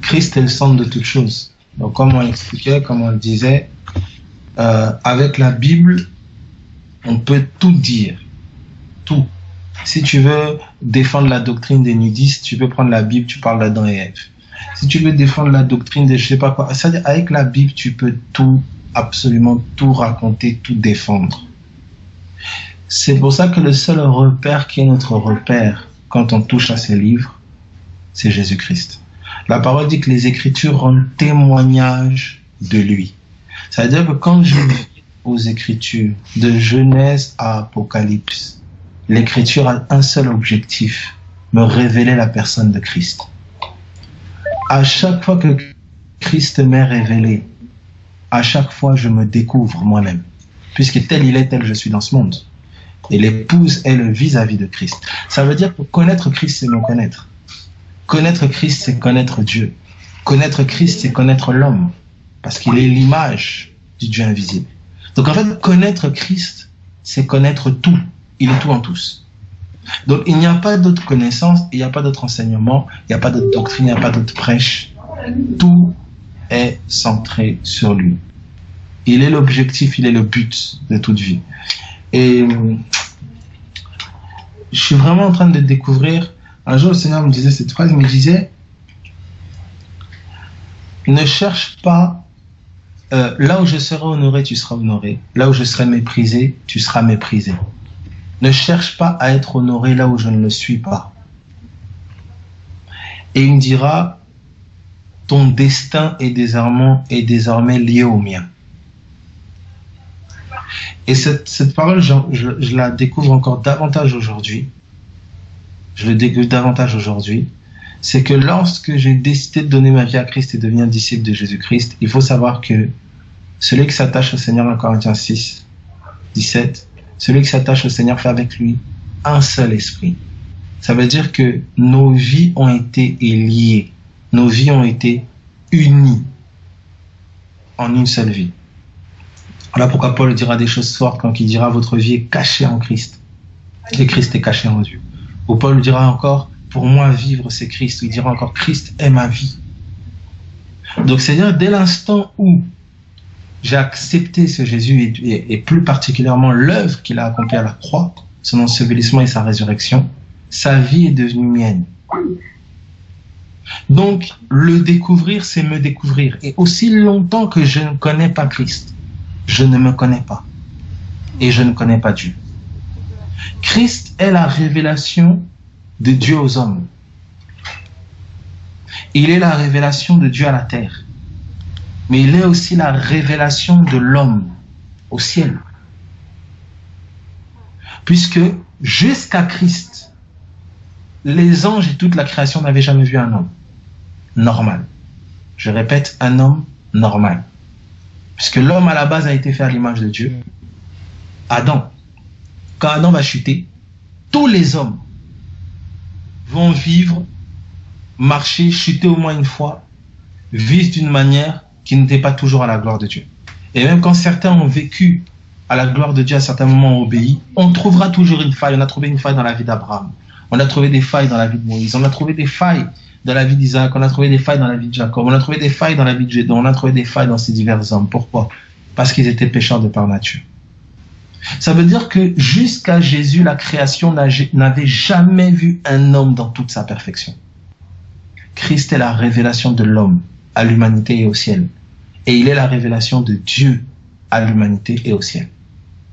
Christ est le centre de toute chose. Donc, comme on l'expliquait, comme on le disait, avec la Bible, on peut tout dire. Tout. Si tu veux défendre la doctrine des nudistes, tu peux prendre la Bible, tu parles d'Adam et Ève. Si tu veux défendre la doctrine de je sais pas quoi, c'est-à-dire avec la Bible, tu peux tout, absolument tout raconter, tout défendre. C'est pour ça que le seul repère qui est notre repère quand on touche à ces livres, c'est Jésus-Christ. La parole dit que les Écritures rendent témoignage de lui. C'est-à-dire que quand je lis aux Écritures, de Genèse à Apocalypse, l'Écriture a un seul objectif, me révéler la personne de Christ. À chaque fois que Christ m'est révélé, à chaque fois je me découvre moi-même. Puisque tel il est, tel je suis dans ce monde. Et l'épouse est le vis-à-vis de Christ. Ça veut dire que connaître Christ, c'est me connaître. Connaître Christ, c'est connaître Dieu. Connaître Christ, c'est connaître l'homme. Parce qu'il est l'image du Dieu invisible. Donc en fait, connaître Christ, c'est connaître tout. Il est tout en tous. Donc il n'y a pas d'autre connaissance, il n'y a pas d'autre enseignement, il n'y a pas d'autre doctrine, il n'y a pas d'autre prêche. Tout est centré sur lui. Il est l'objectif, il est le but de toute vie. Et je suis vraiment en train de découvrir. Un jour, le Seigneur me disait cette phrase, il me disait, ne cherche pas, là où je serai honoré, tu seras honoré. Là où je serai méprisé, tu seras méprisé. Ne cherche pas à être honoré là où je ne le suis pas. Et il me dira, ton destin est désormais lié au mien. Et cette parole, je la découvre encore davantage aujourd'hui. Je le découvre davantage aujourd'hui. C'est que lorsque j'ai décidé de donner ma vie à Christ et de devenir disciple de Jésus-Christ, il faut savoir que celui qui s'attache au Seigneur, en Corinthiens 6, 17, celui qui s'attache au Seigneur fait avec lui un seul esprit. Ça veut dire que nos vies ont été liées. Nos vies ont été unies en une seule vie. Voilà pourquoi Paul dira des choses fortes quand il dira « Votre vie est cachée en Christ. Et Christ est caché en Dieu. » Ou Paul dira encore « Pour moi, vivre, c'est Christ. » Il dira encore « Christ est ma vie. » Donc, c'est-à-dire, dès l'instant où j'ai accepté ce Jésus et plus particulièrement l'œuvre qu'il a accomplie à la croix, son ensevelissement et sa résurrection, sa vie est devenue mienne. Donc, le découvrir, c'est me découvrir. Et aussi longtemps que je ne connais pas Christ, je ne me connais pas. Et je ne connais pas Dieu. Christ est la révélation de Dieu aux hommes. Il est la révélation de Dieu à la terre. Mais il est aussi la révélation de l'homme au ciel. Puisque jusqu'à Christ, les anges et toute la création n'avaient jamais vu un homme normal. Je répète, un homme normal. Puisque l'homme à la base a été fait à l'image de Dieu. Adam. Quand Adam va chuter, tous les hommes vont vivre, marcher, chuter au moins une fois, vivre d'une manière qui n'était pas toujours à la gloire de Dieu. Et même quand certains ont vécu à la gloire de Dieu, à certains moments ont obéi, on trouvera toujours une faille. On a trouvé une faille dans la vie d'Abraham. On a trouvé des failles dans la vie de Moïse. On a trouvé des failles dans la vie d'Isaac. On a trouvé des failles dans la vie de Jacob. On a trouvé des failles dans la vie de Gédéon. On a trouvé des failles dans ces divers hommes. Pourquoi? Parce qu'ils étaient pécheurs de par nature. Ça veut dire que jusqu'à Jésus, la création n'avait jamais vu un homme dans toute sa perfection. Christ est la révélation de l'homme à l'humanité et au ciel. Et il est la révélation de Dieu à l'humanité et au ciel.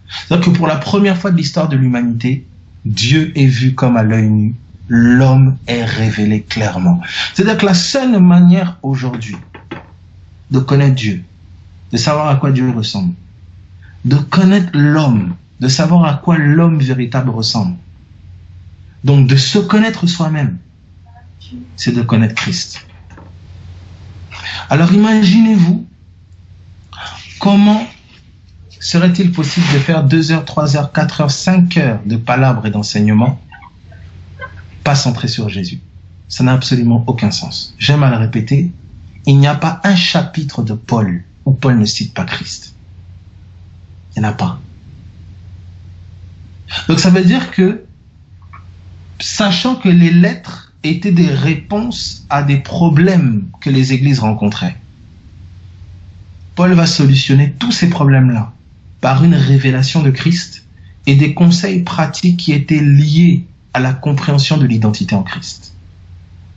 C'est-à-dire que pour la première fois de l'histoire de l'humanité, Dieu est vu comme à l'œil nu. L'homme est révélé clairement. C'est-à-dire que la seule manière aujourd'hui de connaître Dieu, de savoir à quoi Dieu ressemble, de connaître l'homme, de savoir à quoi l'homme véritable ressemble, donc de se connaître soi-même, c'est de connaître Christ. Alors imaginez-vous, comment serait-il possible de faire 2 heures, 3 heures, 4 heures, 5 heures de palabres et d'enseignements pas centrés sur Jésus? Ça n'a absolument aucun sens. J'aime à le répéter, il n'y a pas un chapitre de Paul où Paul ne cite pas Christ. Il n'y en a pas. Donc ça veut dire que, sachant que les lettres étaient des réponses à des problèmes que les églises rencontraient. Paul va solutionner tous ces problèmes-là par une révélation de Christ et des conseils pratiques qui étaient liés à la compréhension de l'identité en Christ.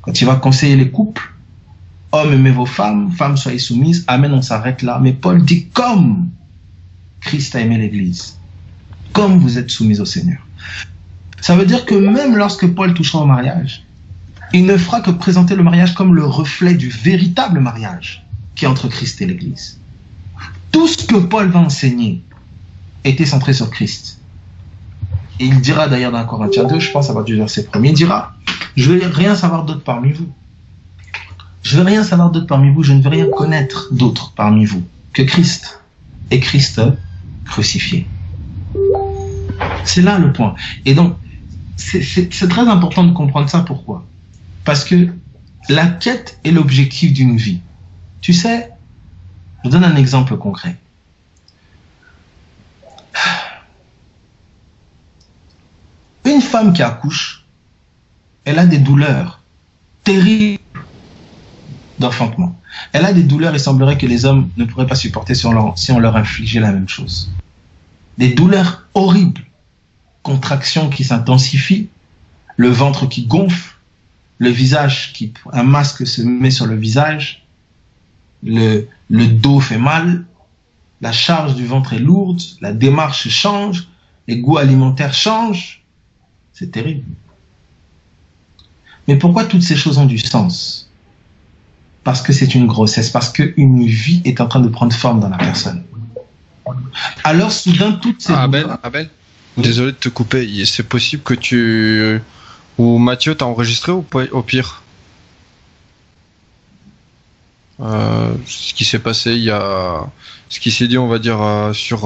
Quand il va conseiller les couples, hommes aimez vos femmes, femmes soyez soumises, amen, on s'arrête là. Mais Paul dit comme Christ a aimé l'Église, comme vous êtes soumis au Seigneur. Ça veut dire que même lorsque Paul touchera au mariage, il ne fera que présenter le mariage comme le reflet du véritable mariage qui est entre Christ et l'Église. Tout ce que Paul va enseigner était centré sur Christ. Et il dira d'ailleurs dans Corinthiens 2, je pense à partir du verset 1er, il dira, je ne veux rien savoir d'autre parmi vous. Je ne veux rien savoir d'autre parmi vous, je ne veux rien connaître d'autre parmi vous que Christ et Christ crucifié. C'est là le point. Et donc, c'est très important de comprendre ça. Pourquoi? Parce que la quête est l'objectif d'une vie. Tu sais, je donne un exemple concret. Une femme qui accouche, elle a des douleurs terribles d'enfantement. Elle a des douleurs, il semblerait que les hommes ne pourraient pas supporter si on leur infligeait la même chose. Des douleurs horribles, contractions qui s'intensifient, le ventre qui gonfle, le visage un masque se met sur le visage, le dos fait mal, la charge du ventre est lourde, la démarche change, les goûts alimentaires changent. C'est terrible. Mais pourquoi toutes ces choses ont du sens? Parce que c'est une grossesse, parce qu'une vie est en train de prendre forme dans la personne. Alors soudain, toutes ces... Abel, désolé de te couper, c'est possible que tu... Ou Mathieu, t'as enregistré ou au pire ce qui s'est passé, il y a... Ce qui s'est dit, on va dire, sur...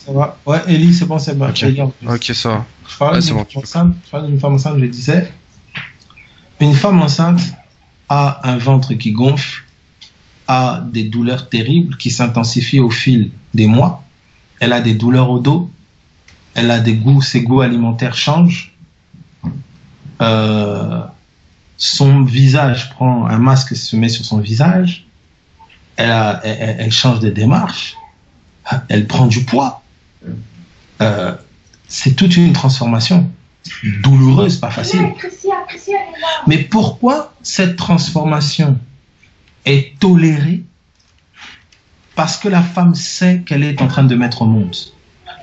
Ça va. Ouais, Élie, c'est bon, c'est bon. Ok, ça va. Je parlais d'une femme enceinte, je disais, une femme enceinte a un ventre qui gonfle, a des douleurs terribles qui s'intensifient au fil des mois, elle a des douleurs au dos, elle a des goûts, ses goûts alimentaires changent, son visage prend un masque, se met sur son visage, elle change de démarche, elle prend du poids. C'est toute une transformation douloureuse, pas facile. Mais pourquoi cette transformation est tolérée? Parce que la femme sait qu'elle est en train de mettre au monde.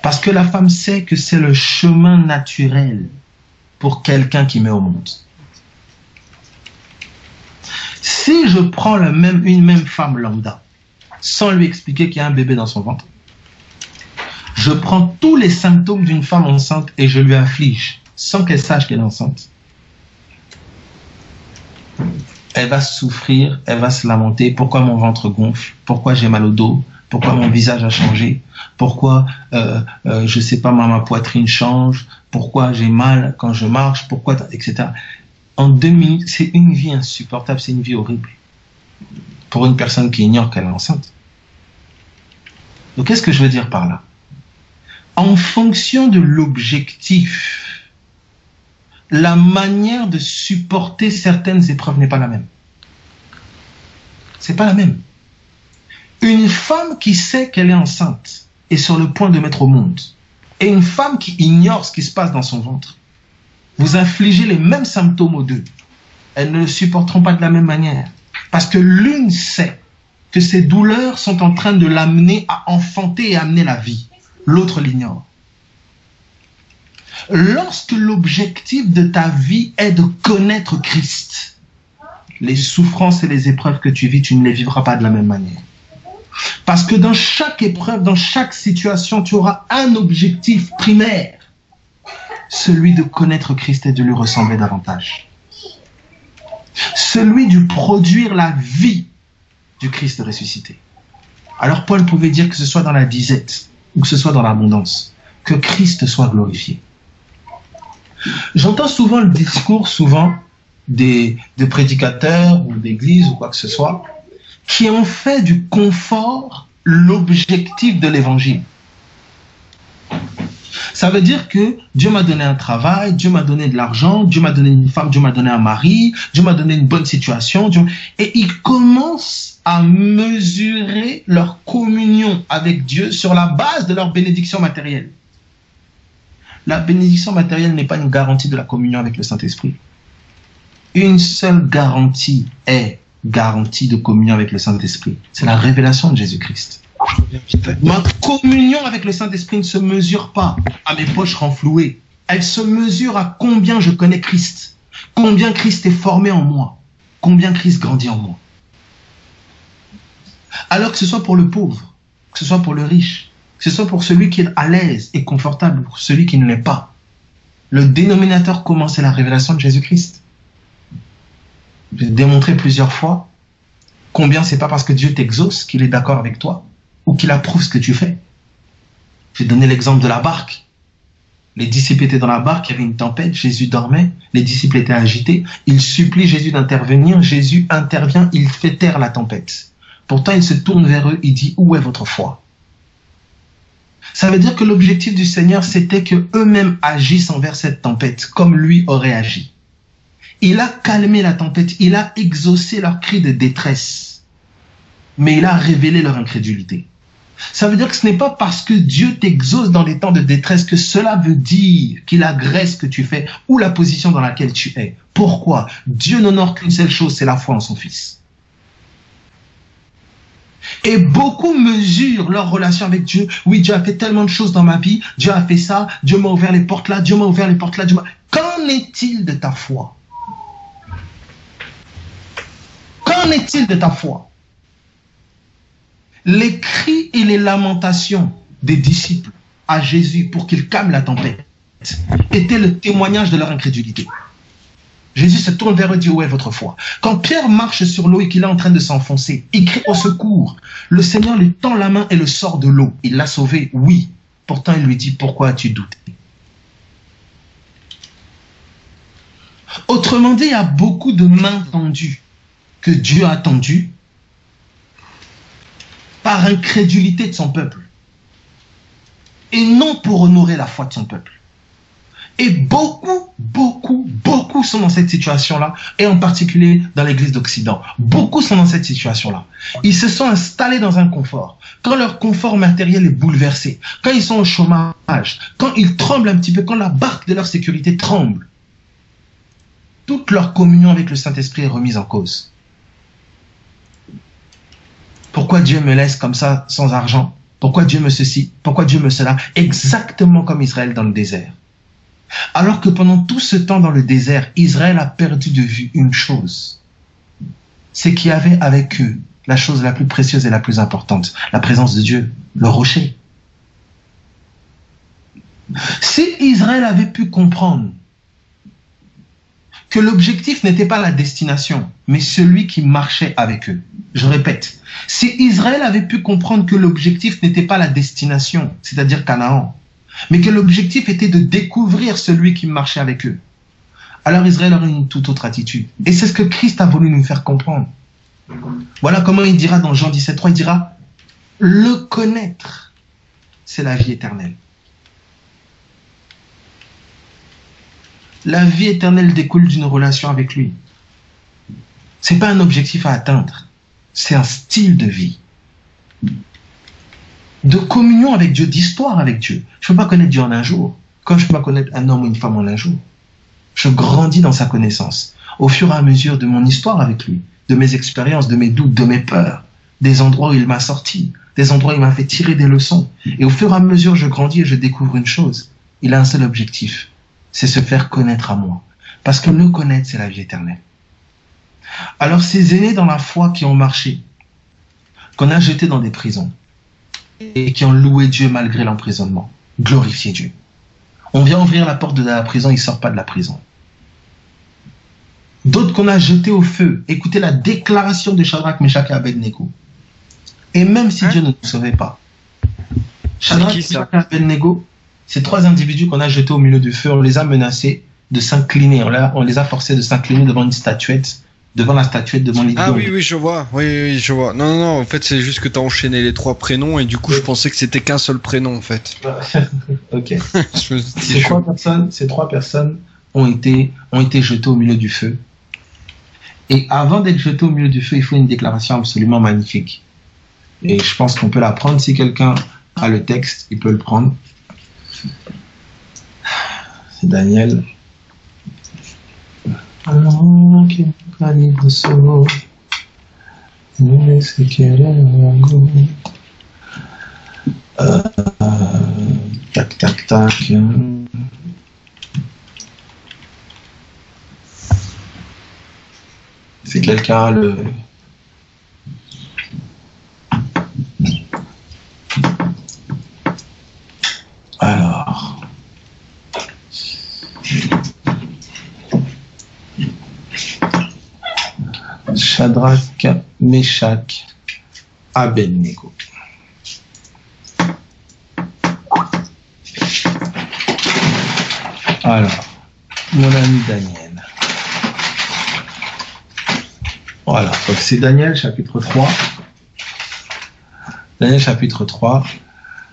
Parce que la femme sait que c'est le chemin naturel pour quelqu'un qui met au monde. Si je prends une même femme lambda, sans lui expliquer qu'il y a un bébé dans son ventre, je prends tous les symptômes d'une femme enceinte et je lui inflige, sans qu'elle sache qu'elle est enceinte. Elle va souffrir, elle va se lamenter. Pourquoi mon ventre gonfle? Pourquoi j'ai mal au dos? Pourquoi mon visage a changé? Pourquoi, je sais pas, ma poitrine change? Pourquoi j'ai mal quand je marche? Pourquoi, etc. En 2 minutes, c'est une vie insupportable, c'est une vie horrible pour une personne qui ignore qu'elle est enceinte. Donc, qu'est-ce que je veux dire par là? En fonction de l'objectif, la manière de supporter certaines épreuves n'est pas la même. C'est pas la même. Une femme qui sait qu'elle est enceinte est sur le point de mettre au monde, et une femme qui ignore ce qui se passe dans son ventre, vous infligez les mêmes symptômes aux deux. Elles ne le supporteront pas de la même manière. Parce que l'une sait que ces douleurs sont en train de l'amener à enfanter et amener la vie. L'autre l'ignore. Lorsque l'objectif de ta vie est de connaître Christ, les souffrances et les épreuves que tu vis, tu ne les vivras pas de la même manière. Parce que dans chaque épreuve, dans chaque situation, tu auras un objectif primaire. Celui de connaître Christ et de lui ressembler davantage. Celui de produire la vie du Christ ressuscité. Alors Paul pouvait dire que ce soit dans la disette ou que ce soit dans l'abondance, que Christ soit glorifié. J'entends souvent le discours, des prédicateurs ou d'églises ou quoi que ce soit, qui ont fait du confort l'objectif de l'évangile. Ça veut dire que Dieu m'a donné un travail, Dieu m'a donné de l'argent, Dieu m'a donné une femme, Dieu m'a donné un mari, Dieu m'a donné une bonne situation. Et ils commencent à mesurer leur communion avec Dieu sur la base de leur bénédiction matérielle. La bénédiction matérielle n'est pas une garantie de la communion avec le Saint-Esprit. Une seule garantie est garantie de communion avec le Saint-Esprit. C'est la révélation de Jésus-Christ. Ma communion avec le Saint-Esprit ne se mesure pas à mes poches renflouées. Elle se mesure à combien je connais Christ. Combien Christ est formé en moi. Combien Christ grandit en moi. Alors que ce soit pour le pauvre, que ce soit pour le riche, que ce soit pour celui qui est à l'aise et confortable, pour celui qui ne l'est pas. Le dénominateur commun, c'est la révélation de Jésus-Christ. J'ai démontré plusieurs fois combien c'est pas parce que Dieu t'exauce qu'il est d'accord avec toi ou qu'il approuve ce que tu fais. J'ai donné l'exemple de la barque. Les disciples étaient dans la barque, il y avait une tempête, Jésus dormait, les disciples étaient agités, ils supplient Jésus d'intervenir, Jésus intervient, il fait taire la tempête. Pourtant, il se tourne vers eux, il dit, où est votre foi? Ça veut dire que l'objectif du Seigneur, c'était qu'eux-mêmes agissent envers cette tempête, comme lui aurait agi. Il a calmé la tempête, il a exaucé leurs cris de détresse, mais il a révélé leur incrédulité. Ça veut dire que ce n'est pas parce que Dieu t'exauce dans les temps de détresse que cela veut dire qu'il agresse ce que tu fais ou la position dans laquelle tu es. Pourquoi? Dieu n'honore qu'une seule chose, c'est la foi en son Fils. Et beaucoup mesurent leur relation avec Dieu. Oui, Dieu a fait tellement de choses dans ma vie, Dieu a fait ça, Dieu m'a ouvert les portes là, Dieu m'a ouvert les portes là. Qu'en est-il de ta foi? Qu'en est-il de ta foi? Les cris et les lamentations des disciples à Jésus pour qu'il calme la tempête étaient le témoignage de leur incrédulité. Jésus se tourne vers eux et dit, où est votre foi? Quand Pierre marche sur l'eau et qu'il est en train de s'enfoncer, il crie au secours. Le Seigneur lui tend la main et le sort de l'eau. Il l'a sauvé, oui. Pourtant, il lui dit, pourquoi as-tu douté? Autrement dit, il y a beaucoup de mains tendues que Dieu a tendues par incrédulité de son peuple. Et non pour honorer la foi de son peuple. Et beaucoup sont dans cette situation-là, et en particulier dans l'Église d'Occident. Beaucoup sont dans cette situation-là. Ils se sont installés dans un confort. Quand leur confort matériel est bouleversé, quand ils sont au chômage, quand ils tremblent un petit peu, quand la barque de leur sécurité tremble, toute leur communion avec le Saint-Esprit est remise en cause. Pourquoi Dieu me laisse comme ça, sans argent? Pourquoi Dieu me ceci? Pourquoi Dieu me cela? Exactement comme Israël dans le désert. Alors que pendant tout ce temps dans le désert, Israël a perdu de vue une chose. C'est qu'il y avait avec eux la chose la plus précieuse et la plus importante, la présence de Dieu, le rocher. Si Israël avait pu comprendre que l'objectif n'était pas la destination, mais celui qui marchait avec eux. Je répète, si Israël avait pu comprendre que l'objectif n'était pas la destination, c'est-à-dire Canaan, mais que l'objectif était de découvrir celui qui marchait avec eux, alors Israël aurait une toute autre attitude. Et c'est ce que Christ a voulu nous faire comprendre. Voilà comment il dira dans Jean 17,3, il dira, le connaître, c'est la vie éternelle. La vie éternelle découle d'une relation avec lui. Ce n'est pas un objectif à atteindre, c'est un style de vie. De communion avec Dieu, d'histoire avec Dieu. Je ne peux pas connaître Dieu en un jour, comme je ne peux pas connaître un homme ou une femme en un jour. Je grandis dans sa connaissance, au fur et à mesure de mon histoire avec lui, de mes expériences, de mes doutes, de mes peurs, des endroits où il m'a sorti, des endroits où il m'a fait tirer des leçons. Et au fur et à mesure, je grandis et je découvre une chose. Il a un seul objectif, c'est se faire connaître à moi. Parce que le connaître, c'est la vie éternelle. Alors ces aînés dans la foi qui ont marché, qu'on a jetés dans des prisons, et qui ont loué Dieu malgré l'emprisonnement, glorifié Dieu. On vient ouvrir la porte de la prison, ils ne sortent pas de la prison. D'autres qu'on a jetés au feu, écoutez la déclaration de Shadrach, Meshach et Abednego. Et même si Dieu ne nous sauvait pas, Shadrach, Meshach et Abednego, ces trois individus qu'on a jetés au milieu du feu, on les a menacés de s'incliner, on les a forcés de s'incliner devant une statuette devant la statuette, devant l'idole. Ah oui, je vois. Oui, je vois. Non, en fait, c'est juste que tu as enchaîné les 3 prénoms et du coup, je pensais que c'était qu'un seul prénom, en fait. Ok. Ces 3 personnes ont été jetées au milieu du feu. Et avant d'être jetées au milieu du feu, il faut une déclaration absolument magnifique. Et je pense qu'on peut la prendre. Si quelqu'un a le texte, il peut le prendre. C'est Daniel. Tac, tac, tac. Si quelqu'un a le... Alors... Shadrach, Meshach, Abednego. Alors, mon ami Daniel. Voilà, donc c'est Daniel chapitre 3. Daniel chapitre 3.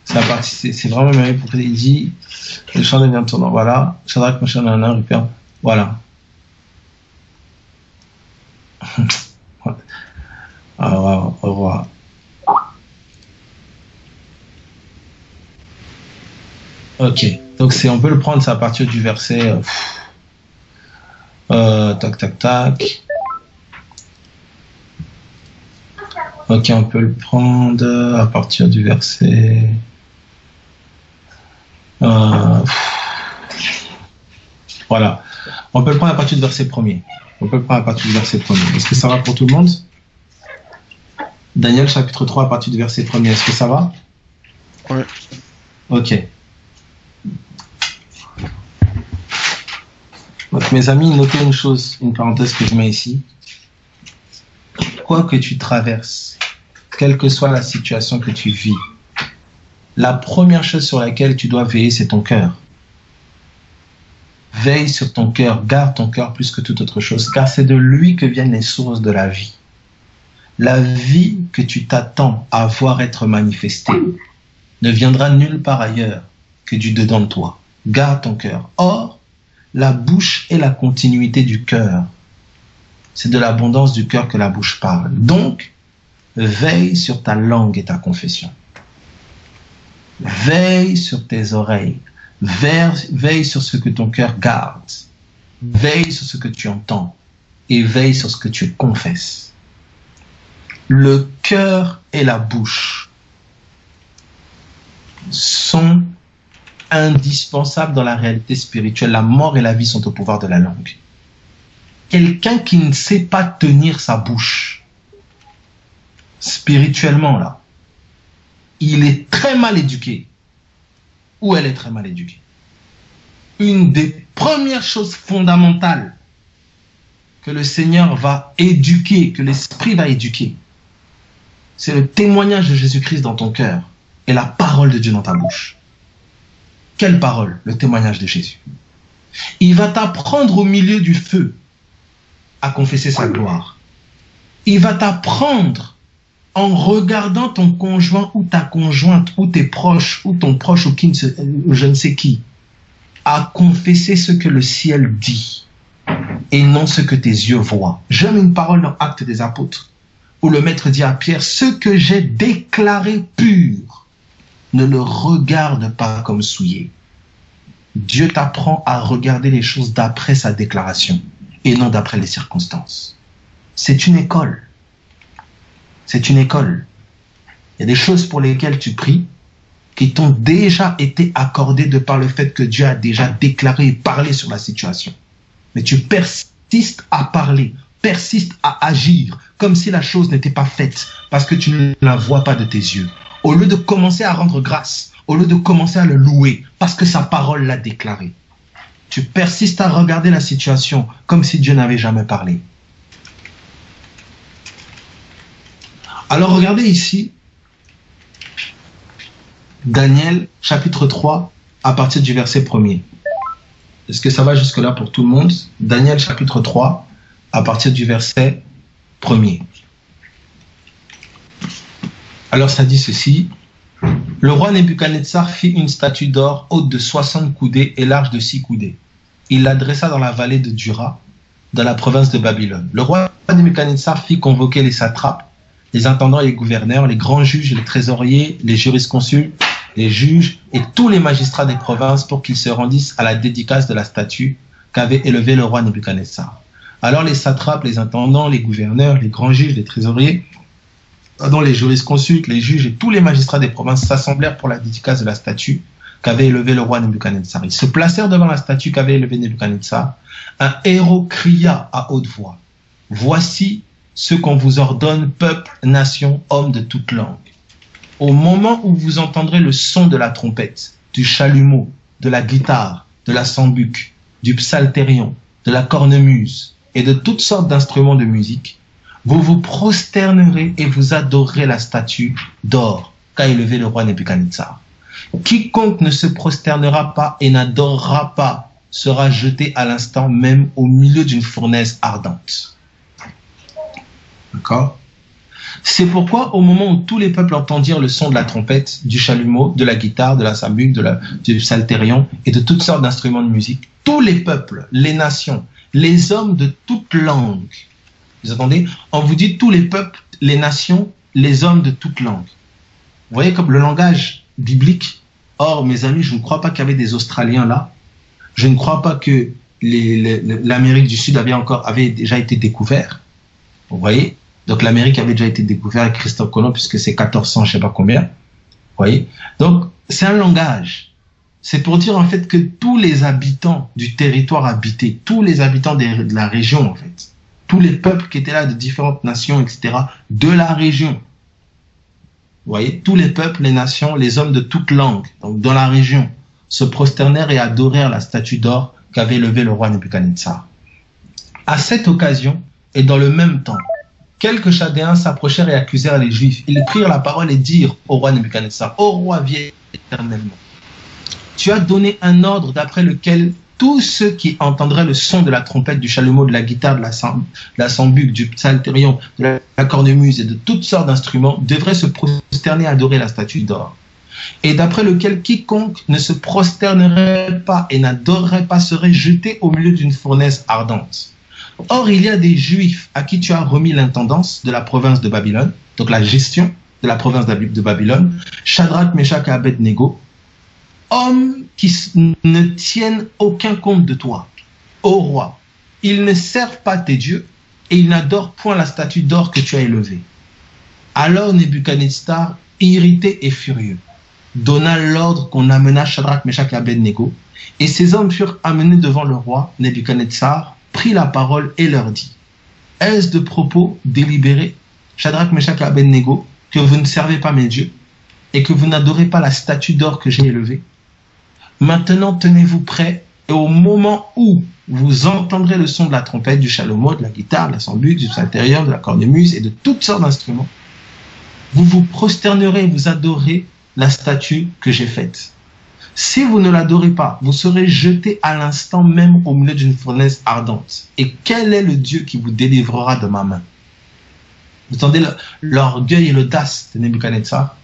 C'est vraiment merveilleux pour qu'il dit le chant devient tournant. Voilà, Shadrach, Meshach, Rupert. Voilà. Alors, au revoir. Ok, donc on peut le prendre, c'est à partir du verset. Tac, tac, tac. Ok, on peut le prendre à partir du verset. Voilà, on peut le prendre à partir du verset 1er. Est-ce que ça va pour tout le monde? Daniel chapitre 3 à partir du verset 1er. Est-ce que ça va? Ouais. Ok. Donc mes amis, notez une chose, une parenthèse que je mets ici. Quoi que tu traverses, quelle que soit la situation que tu vis, la première chose sur laquelle tu dois veiller, c'est ton cœur. Veille sur ton cœur, garde ton cœur plus que toute autre chose, car c'est de lui que viennent les sources de la vie. La vie que tu t'attends à voir être manifestée ne viendra nulle part ailleurs que du dedans de toi. Garde ton cœur. Or, la bouche est la continuité du cœur. C'est de l'abondance du cœur que la bouche parle. Donc, veille sur ta langue et ta confession. Veille sur tes oreilles. Veille sur ce que ton cœur garde. Veille sur ce que tu entends. Et veille sur ce que tu confesses. Le cœur et la bouche sont indispensables dans la réalité spirituelle. La mort et la vie sont au pouvoir de la langue. Quelqu'un qui ne sait pas tenir sa bouche, spirituellement là, il est très mal éduqué. Ou elle est très mal éduquée. Une des premières choses fondamentales que le Seigneur va éduquer, que l'Esprit va éduquer, c'est le témoignage de Jésus-Christ dans ton cœur et la parole de Dieu dans ta bouche. Quelle parole? Le témoignage de Jésus. Il va t'apprendre au milieu du feu à confesser sa gloire. Il va t'apprendre en regardant ton conjoint ou ta conjointe ou tes proches ou ton proche ou je ne sais qui à confesser ce que le ciel dit et non ce que tes yeux voient. J'aime une parole dans Actes des Apôtres où le maître dit à Pierre, ce que j'ai déclaré pur, ne le regarde pas comme souillé. Dieu t'apprend à regarder les choses d'après sa déclaration et non d'après les circonstances. C'est une école. C'est une école. Il y a des choses pour lesquelles tu pries qui t'ont déjà été accordées de par le fait que Dieu a déjà déclaré et parlé sur la situation. Mais tu persistes à parler, persistes à agir comme si la chose n'était pas faite parce que tu ne la vois pas de tes yeux. Au lieu de commencer à rendre grâce, au lieu de commencer à le louer parce que sa parole l'a déclaré, tu persistes à regarder la situation comme si Dieu n'avait jamais parlé. Alors regardez ici, Daniel chapitre 3 à partir du verset 1er. Est-ce que ça va jusque-là pour tout le monde? Daniel chapitre 3 à partir du verset 1er. Alors ça dit ceci. Le roi Nebuchadnezzar fit une statue d'or haute de 60 coudées et large de 6 coudées. Il l'adressa dans la vallée de Dura, dans la province de Babylone. Le roi Nebuchadnezzar fit convoquer les satrapes, les intendants et les gouverneurs, les grands juges, les trésoriers, les jurisconsultes, les juges et tous les magistrats des provinces pour qu'ils se rendissent à la dédicace de la statue qu'avait élevée le roi Nebuchadnezzar. Alors les satrapes, les intendants, les gouverneurs, les grands juges, les trésoriers, dont les jurisconsultes, les juges et tous les magistrats des provinces s'assemblèrent pour la dédicace de la statue qu'avait élevée le roi Nebuchadnezzar. Ils se placèrent devant la statue qu'avait élevée Nebuchadnezzar. Un héros cria à haute voix. Voici ce qu'on vous ordonne, peuple, nation, hommes de toute langue. Au moment où vous entendrez le son de la trompette, du chalumeau, de la guitare, de la sambuc, du psalterion, de la cornemuse et de toutes sortes d'instruments de musique, vous vous prosternerez et vous adorerez la statue d'or qu'a élevée le roi Nebuchadnezzar. Quiconque ne se prosternera pas et n'adorera pas sera jeté à l'instant même au milieu d'une fournaise ardente. D'accord ? C'est pourquoi au moment où tous les peuples entendirent le son de la trompette, du chalumeau, de la guitare, de la sambuc, du psalterion et de toutes sortes d'instruments de musique, tous les peuples, les nations, les hommes de toute langue, vous entendez? On vous dit tous les peuples, les nations, les hommes de toute langue. Vous voyez comme le langage biblique. Or, mes amis, je ne crois pas qu'il y avait des Australiens là. Je ne crois pas que l'Amérique du Sud avait déjà été découvert. Vous voyez? Donc l'Amérique avait déjà été découverte avec Christophe Colomb puisque c'est 1400, je ne sais pas combien. Vous voyez? Donc c'est un langage. C'est pour dire en fait que tous les habitants du territoire habité, tous les habitants de la région en fait, tous les peuples qui étaient là de différentes nations, etc., de la région. Vous voyez, tous les peuples, les nations, les hommes de toute langue, donc dans la région, se prosternèrent et adorèrent la statue d'or qu'avait élevée le roi Nebuchadnezzar. À cette occasion, et dans le même temps, quelques Chaldéens s'approchèrent et accusèrent les Juifs. Ils prirent la parole et dirent au roi Nebuchadnezzar, « Ô roi, viens éternellement. Tu as donné un ordre d'après lequel tous ceux qui entendraient le son de la trompette, du chalumeau, de la guitare, de la sambuc, du psalterion, de la cornemuse et de toutes sortes d'instruments devraient se prosterner et adorer la statue d'or. Et d'après lequel quiconque ne se prosternerait pas et n'adorerait pas serait jeté au milieu d'une fournaise ardente. Or, il y a des Juifs à qui tu as remis l'intendance de la province de Babylone, donc la gestion de la province de Babylone, Shadrach, Meshach et Abed-Nego, hommes qui ne tiennent aucun compte de toi, ô roi. Ils ne servent pas tes dieux et ils n'adorent point la statue d'or que tu as élevée. Alors Nebuchadnezzar, irrité et furieux, donna l'ordre qu'on amena Shadrach, Meshach et Abed-Nego, et ces hommes furent amenés devant le roi. Nebuchadnezzar prit la parole et leur dit, « Est-ce de propos délibérés, Shadrach, Meshach et Abed-Nego, que vous ne servez pas mes dieux et que vous n'adorez pas la statue d'or que j'ai élevée? Maintenant, tenez-vous prêts, et au moment où vous entendrez le son de la trompette, du chalumeau, de la guitare, de la sambuc, du psalterion, de la cornemuse et de toutes sortes d'instruments, vous vous prosternerez et vous adorez la statue que j'ai faite. Si vous ne l'adorez pas, vous serez jeté à l'instant même au milieu d'une fournaise ardente. Et quel est le Dieu qui vous délivrera de ma main? » Vous entendez l'orgueil et l'audace de Nebuchadnezzar?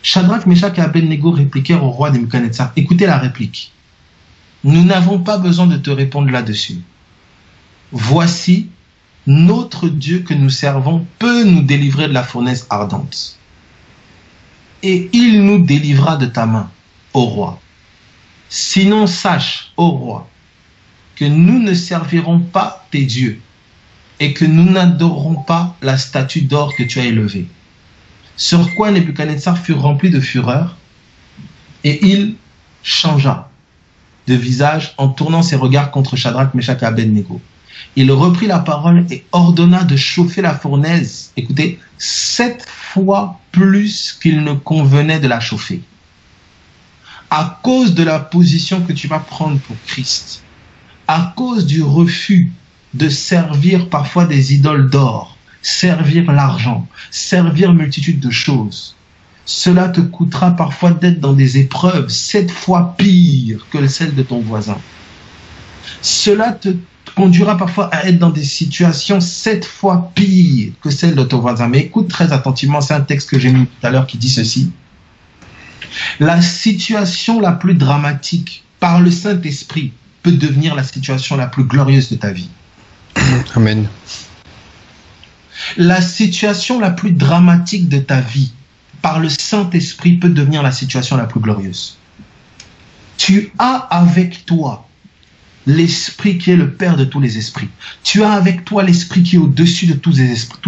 Shadrach, Meshach et Abed-Nego répliquèrent au roi Nebuchadnezzar. Écoutez la réplique. Nous n'avons pas besoin de te répondre là-dessus. Voici, notre Dieu que nous servons peut nous délivrer de la fournaise ardente. Et il nous délivrera de ta main, ô roi. Sinon, sache, ô roi, que nous ne servirons pas tes dieux et que nous n'adorerons pas la statue d'or que tu as élevée. Sur quoi Nebuchadnezzar fut rempli de fureur et il changea de visage en tournant ses regards contre Shadrach, Meshach et Abed-Nego. Il reprit la parole et ordonna de chauffer la fournaise, écoutez, 7 fois plus qu'il ne convenait de la chauffer. À cause de la position que tu vas prendre pour Christ, à cause du refus de servir parfois des idoles d'or, servir l'argent, servir multitude de choses, cela te coûtera parfois d'être dans des épreuves 7 fois pires que celles de ton voisin. Cela te conduira parfois à être dans des situations 7 fois pires que celles de ton voisin. Mais écoute très attentivement, c'est un texte que j'ai mis tout à l'heure qui dit ceci. La situation la plus dramatique par le Saint-Esprit peut devenir la situation la plus glorieuse de ta vie. Amen. La situation la plus dramatique de ta vie par le Saint-Esprit peut devenir la situation la plus glorieuse. Tu as avec toi l'Esprit qui est le Père de tous les esprits. Tu as avec toi l'Esprit qui est au-dessus de tous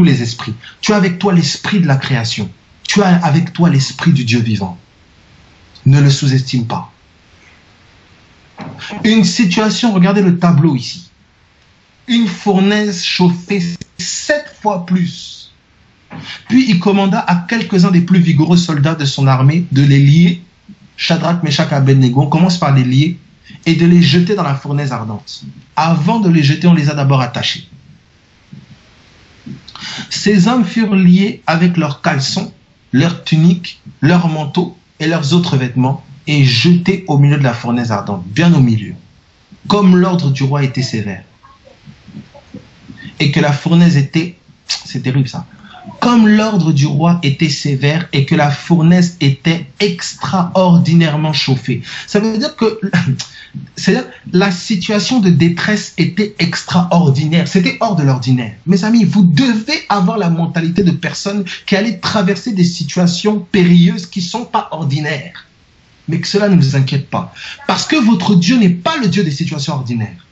les esprits. Tu as avec toi l'Esprit de la création. Tu as avec toi l'Esprit du Dieu vivant. Ne le sous-estime pas. Une situation, regardez le tableau ici. Une fournaise chauffée 7 fois plus. Puis il commanda à quelques-uns des plus vigoureux soldats de son armée de les lier, Shadrach, Meshach et Abednego. On commence par les lier et de les jeter dans la fournaise ardente. Avant de les jeter, on les a d'abord attachés. Ces hommes furent liés avec leurs caleçons, leurs tuniques, leurs manteaux et leurs autres vêtements et jetés au milieu de la fournaise ardente, bien au milieu, comme l'ordre du roi était sévère. Et que la fournaise était, c'est terrible ça, comme l'ordre du roi était sévère et que la fournaise était extraordinairement chauffée. Ça veut dire que la situation de détresse était extraordinaire, c'était hors de l'ordinaire. Mes amis, vous devez avoir la mentalité de personnes qui allaient traverser des situations périlleuses qui ne sont pas ordinaires. Mais que cela ne vous inquiète pas. Parce que votre Dieu n'est pas le Dieu des situations ordinaires.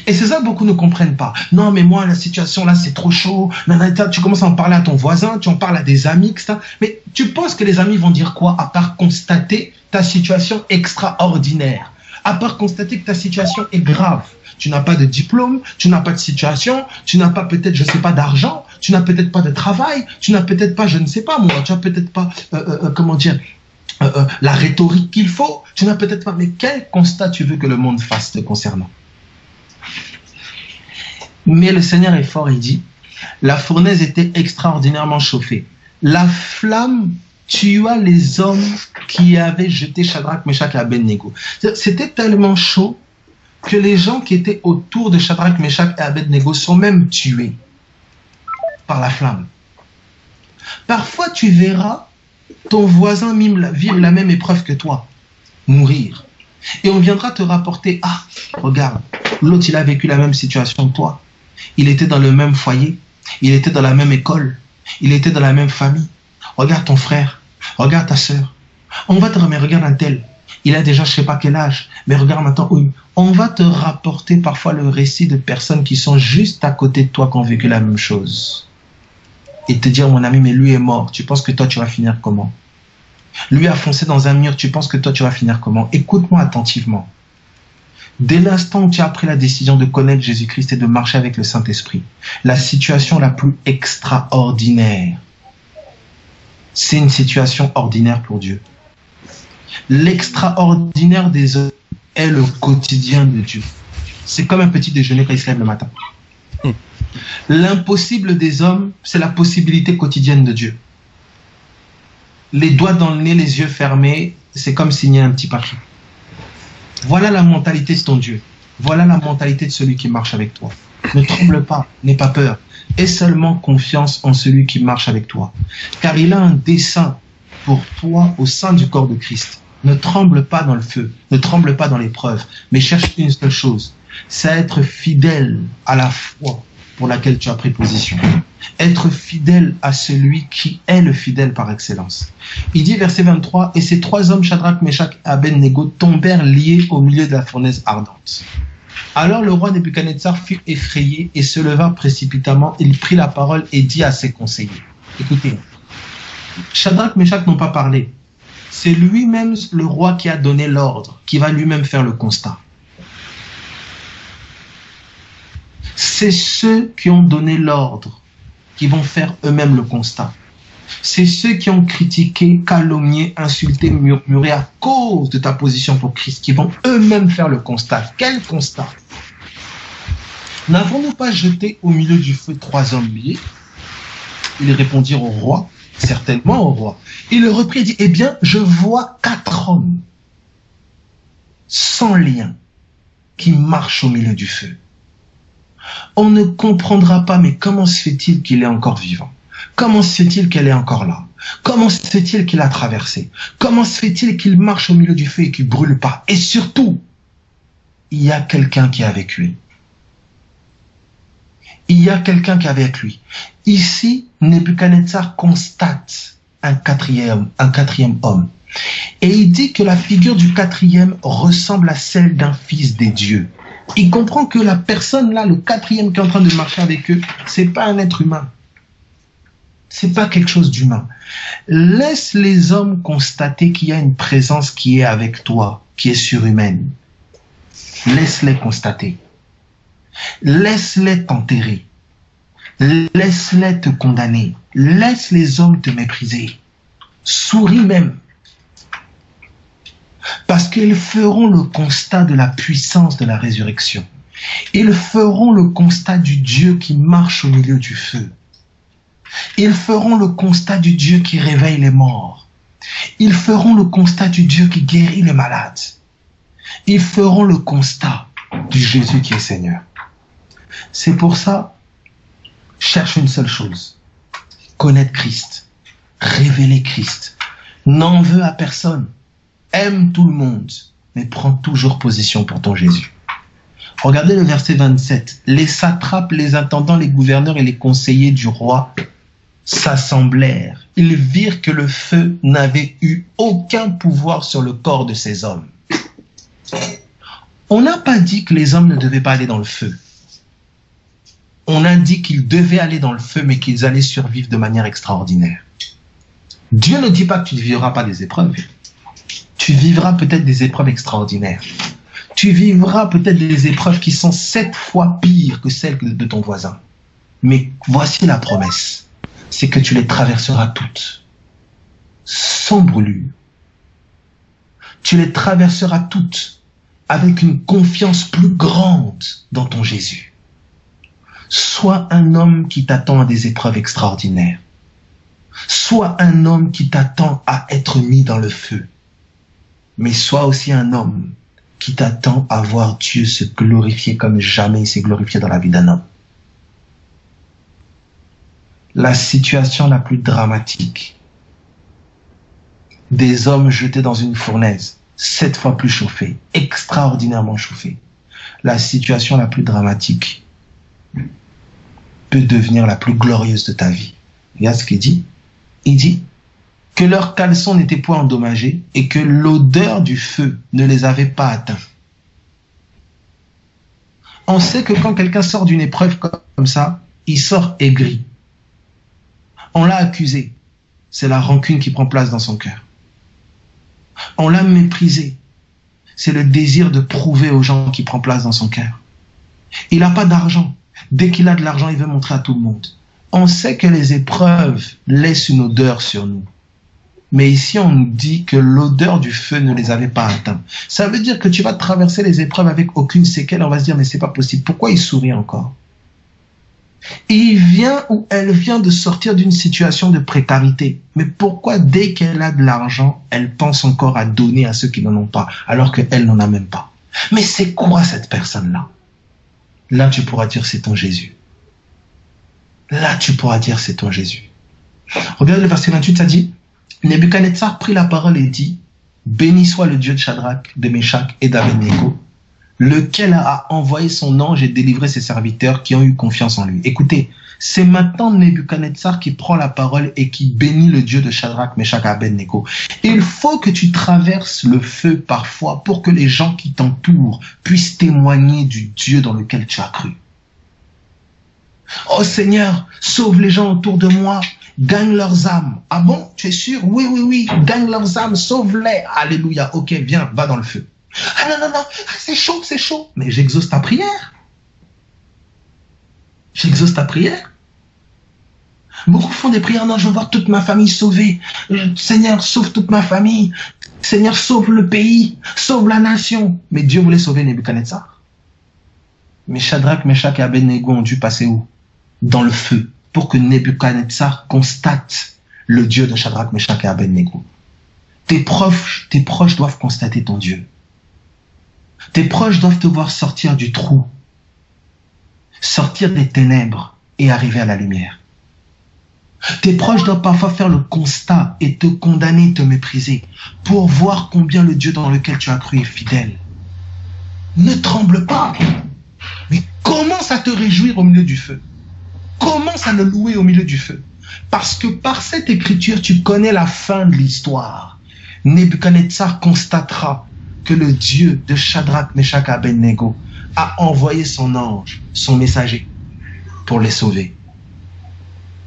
Et c'est ça que beaucoup ne comprennent pas. Non, mais moi, la situation là, c'est trop chaud. Tu commences à en parler à ton voisin, tu en parles à des amis, etc. Mais tu penses que les amis vont dire quoi à part constater ta situation extraordinaire, à part constater que ta situation est grave. Tu n'as pas de diplôme, tu n'as pas de situation, tu n'as pas peut-être, je ne sais pas, d'argent, tu n'as peut-être pas de travail, tu n'as peut-être pas, je ne sais pas moi, tu n'as peut-être pas, la rhétorique qu'il faut, tu n'as peut-être pas. Mais quel constat tu veux que le monde fasse te concernant? Mais le Seigneur est fort, il dit, la fournaise était extraordinairement chauffée. La flamme tua les hommes qui avaient jeté Shadrach, Meshach et Abednego. C'était tellement chaud que les gens qui étaient autour de Shadrach, Meshach et Abednego sont même tués par la flamme. Parfois, tu verras ton voisin vivre la même épreuve que toi, mourir. Et on viendra te rapporter, ah, regarde, l'autre il a vécu la même situation que toi. Il était dans le même foyer, il était dans la même école, il était dans la même famille. Regarde ton frère, regarde ta sœur. On va te remettre, regarde un tel. Il a déjà je sais pas quel âge, mais regarde maintenant, oui. On va te rapporter parfois le récit de personnes qui sont juste à côté de toi qui ont vécu la même chose. Et te dire, mon ami, mais lui est mort. Tu penses que toi, tu vas finir comment? Lui a foncé dans un mur. Tu penses que toi, tu vas finir comment? Écoute-moi attentivement. Dès l'instant où tu as pris la décision de connaître Jésus-Christ et de marcher avec le Saint-Esprit, la situation la plus extraordinaire, c'est une situation ordinaire pour Dieu. L'extraordinaire des hommes est le quotidien de Dieu. C'est comme un petit déjeuner quand il se lève le matin. L'impossible des hommes, c'est la possibilité quotidienne de Dieu. Les doigts dans le nez, les yeux fermés, c'est comme signer un petit papier. Voilà la mentalité de ton Dieu. Voilà la mentalité de celui qui marche avec toi. Ne tremble pas, n'aie pas peur. Aie seulement confiance en celui qui marche avec toi. Car il a un dessein pour toi au sein du corps de Christ. Ne tremble pas dans le feu, ne tremble pas dans l'épreuve, mais cherche une seule chose, c'est être fidèle à la foi pour laquelle tu as pris position. Être fidèle à celui qui est le fidèle par excellence. Il dit, verset 23, « Et ces 3 hommes, Shadrach, Meshach et Abednego, tombèrent liés au milieu de la fournaise ardente. Alors le roi Nebuchadnezzar fut effrayé et se leva précipitamment. Il prit la parole et dit à ses conseillers. » Écoutez, Shadrach, Meshach n'ont pas parlé. C'est lui-même le roi qui a donné l'ordre, qui va lui-même faire le constat. C'est ceux qui ont donné l'ordre qui vont faire eux-mêmes le constat. C'est ceux qui ont critiqué, calomnié, insulté, murmuré à cause de ta position pour Christ qui vont eux-mêmes faire le constat. Quel constat? N'avons-nous pas jeté au milieu du feu 3 hommes liés? Ils répondirent au roi, certainement au roi. Il le reprit et dit, eh bien, je vois 4 hommes sans lien, qui marche au milieu du feu. On ne comprendra pas, mais comment se fait-il qu'il est encore vivant? Comment se fait-il qu'elle est encore là? Comment se fait-il qu'il a traversé? Comment se fait-il qu'il marche au milieu du feu et qu'il ne brûle pas? Et surtout, il y a quelqu'un qui est avec lui. Il y a quelqu'un qui est avec lui. Ici, Nebuchadnezzar constate un quatrième homme. Et il dit que la figure du quatrième ressemble à celle d'un fils des dieux. Il comprend que la personne là, le quatrième qui est en train de marcher avec eux, c'est pas un être humain. C'est pas quelque chose d'humain. Laisse les hommes constater qu'il y a une présence qui est avec toi, qui est surhumaine. Laisse-les constater. Laisse-les t'enterrer. Laisse-les te condamner. Laisse les hommes te mépriser. Souris même. Parce qu'ils feront le constat de la puissance de la résurrection. Ils feront le constat du Dieu qui marche au milieu du feu. Ils feront le constat du Dieu qui réveille les morts. Ils feront le constat du Dieu qui guérit les malades. Ils feront le constat du Jésus qui est Seigneur. C'est pour ça, cherche une seule chose. Connaître Christ. Révéler Christ. N'en veux à personne. Aime tout le monde, mais prends toujours position pour ton Jésus. Regardez le verset 27. Les satrapes, les intendants, les gouverneurs et les conseillers du roi s'assemblèrent. Ils virent que le feu n'avait eu aucun pouvoir sur le corps de ces hommes. On n'a pas dit que les hommes ne devaient pas aller dans le feu. On a dit qu'ils devaient aller dans le feu, mais qu'ils allaient survivre de manière extraordinaire. Dieu ne dit pas que tu ne vivras pas des épreuves. Tu vivras peut-être des épreuves extraordinaires. Tu vivras peut-être des épreuves qui sont 7 fois pires que celles de ton voisin. Mais voici la promesse. C'est que tu les traverseras toutes. Sans brûlure. Tu les traverseras toutes avec une confiance plus grande dans ton Jésus. Sois un homme qui t'attend à des épreuves extraordinaires. Sois un homme qui t'attend à être mis dans le feu. Mais sois aussi un homme qui t'attend à voir Dieu se glorifier comme jamais il s'est glorifié dans la vie d'un homme. La situation la plus dramatique des hommes jetés dans une fournaise, 7 fois plus chauffée, extraordinairement chauffée. La situation la plus dramatique peut devenir la plus glorieuse de ta vie. Regarde ce qu'il dit. Il dit que leurs caleçons n'étaient point endommagés et que l'odeur du feu ne les avait pas atteints. On sait que quand quelqu'un sort d'une épreuve comme ça, il sort aigri. On l'a accusé. C'est la rancune qui prend place dans son cœur. On l'a méprisé. C'est le désir de prouver aux gens qui prend place dans son cœur. Il n'a pas d'argent. Dès qu'il a de l'argent, il veut montrer à tout le monde. On sait que les épreuves laissent une odeur sur nous. Mais ici, on nous dit que l'odeur du feu ne les avait pas atteints. Ça veut dire que tu vas traverser les épreuves avec aucune séquelle. On va se dire, mais c'est pas possible. Pourquoi il sourit encore? Il vient ou elle vient de sortir d'une situation de précarité. Mais pourquoi, dès qu'elle a de l'argent, elle pense encore à donner à ceux qui n'en ont pas, alors qu'elle n'en a même pas? Mais c'est quoi cette personne-là? Là, tu pourras dire, c'est ton Jésus. Là, tu pourras dire, c'est ton Jésus. Regarde le verset 28, ça dit, Nebuchadnezzar prit la parole et dit, béni soit le Dieu de Shadrach, de Meshach et d'Abednego, lequel a envoyé son ange et délivré ses serviteurs qui ont eu confiance en lui. Écoutez, c'est maintenant Nebuchadnezzar qui prend la parole et qui bénit le Dieu de Shadrach, Meshach et Abednego. Il faut que tu traverses le feu parfois pour que les gens qui t'entourent puissent témoigner du Dieu dans lequel tu as cru. Oh Seigneur, sauve les gens autour de moi, gagne leurs âmes. Ah bon, tu es sûr? Oui, oui, oui, gagne leurs âmes, sauve-les. Alléluia, ok, viens, va dans le feu. Ah non, non, non, c'est chaud, c'est chaud. Mais j'exauce ta prière. J'exauce ta prière. Beaucoup font des prières, non, je veux voir toute ma famille sauvée. Seigneur, sauve toute ma famille. Seigneur, sauve le pays, sauve la nation. Mais Dieu voulait sauver Nebuchadnezzar. Mais Shadrach, Meshach et Abednego ont dû passer où? Dans le feu, pour que Nebuchadnezzar constate le Dieu de Shadrach, Meshach et Abednego. Tes proches doivent constater ton Dieu. Tes proches doivent te voir sortir du trou, sortir des ténèbres et arriver à la lumière. Tes proches doivent parfois faire le constat et te condamner, te mépriser, pour voir combien le Dieu dans lequel tu as cru est fidèle. Ne tremble pas, mais commence à te réjouir au milieu du feu. Commence à le louer au milieu du feu. Parce que par cette écriture, tu connais la fin de l'histoire. Nebuchadnezzar constatera que le Dieu de Shadrach, Meshach et Abednego a envoyé son ange, son messager, pour les sauver.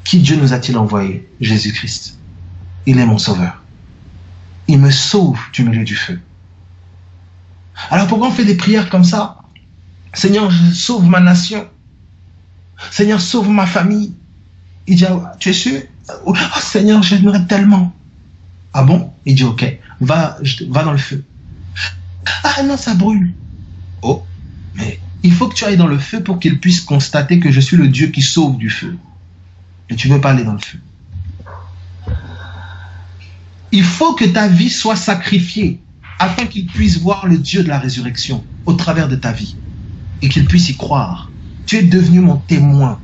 Qui Dieu nous a-t-il envoyé? Jésus-Christ. Il est mon sauveur. Il me sauve du milieu du feu. Alors pourquoi on fait des prières comme ça? Seigneur, sauve ma nation. Seigneur, sauve ma famille. Il dit, tu es sûr? Oh, Seigneur, j'aimerais tellement. Ah bon? Il dit, ok, va dans le feu. Ah non, ça brûle. Oh, mais il faut que tu ailles dans le feu pour qu'il puisse constater que je suis le Dieu qui sauve du feu. Et tu ne veux pas aller dans le feu. Il faut que ta vie soit sacrifiée afin qu'il puisse voir le Dieu de la résurrection au travers de ta vie et qu'il puisse y croire. Tu es devenu mon témoin.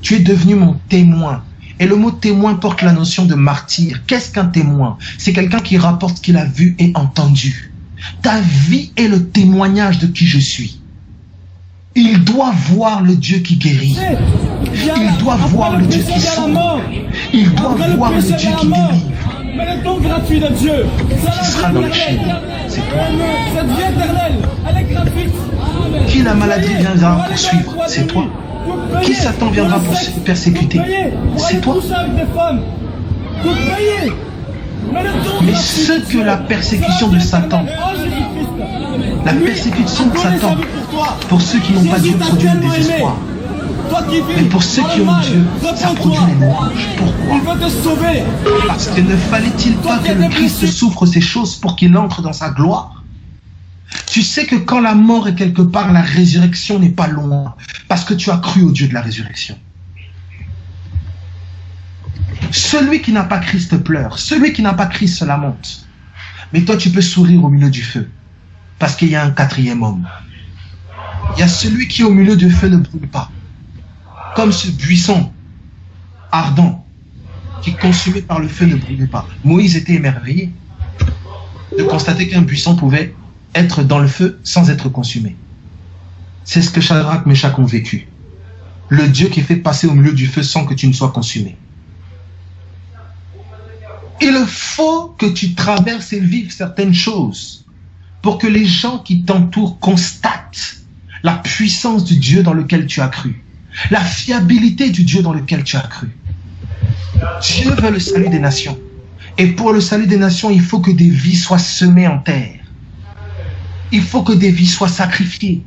Tu es devenu mon témoin. Et le mot témoin porte la notion de martyr. Qu'est-ce qu'un témoin? C'est quelqu'un qui rapporte ce qu'il a vu et entendu. Ta vie est le témoignage de qui je suis. Il doit voir le Dieu qui guérit. Il doit voir le Dieu qui sauve. Il doit voir le Dieu qui délivre. Mais le don gratuit de Dieu, qui sera dans les chaînes, c'est toi. Cette vie éternelle, elle est gratuite. Qui la maladie viendra poursuivre, c'est toi. Qui Satan viendra pour persécuter, c'est toi. Mais ce que la persécution de Satan, pour ceux qui n'ont pas Dieu, produit le désespoir. Mais pour ceux qui ont Dieu, ça produit les louanges. Pourquoi? Parce que ne fallait-il pas que le Christ souffre ces choses pour qu'il entre dans sa gloire? Tu sais que quand la mort est quelque part, la résurrection n'est pas loin. Parce que tu as cru au Dieu de la résurrection. Celui qui n'a pas Christ pleure. Celui qui n'a pas Christ se lamente. Mais toi, tu peux sourire au milieu du feu. Parce qu'il y a un quatrième homme. Il y a celui qui au milieu du feu ne brûle pas. Comme ce buisson ardent qui, consumé par le feu, ne brûlait pas. Moïse était émerveillé de constater qu'un buisson pouvait être dans le feu sans être consumé. C'est ce que Shadrach, Meshach ont vécu. Le Dieu qui fait passer au milieu du feu sans que tu ne sois consumé. Il faut que tu traverses et vives certaines choses pour que les gens qui t'entourent constatent la puissance du Dieu dans lequel tu as cru. La fiabilité du Dieu dans lequel tu as cru. Dieu veut le salut des nations. Et pour le salut des nations, il faut que des vies soient semées en terre. Il faut que des vies soient sacrifiées.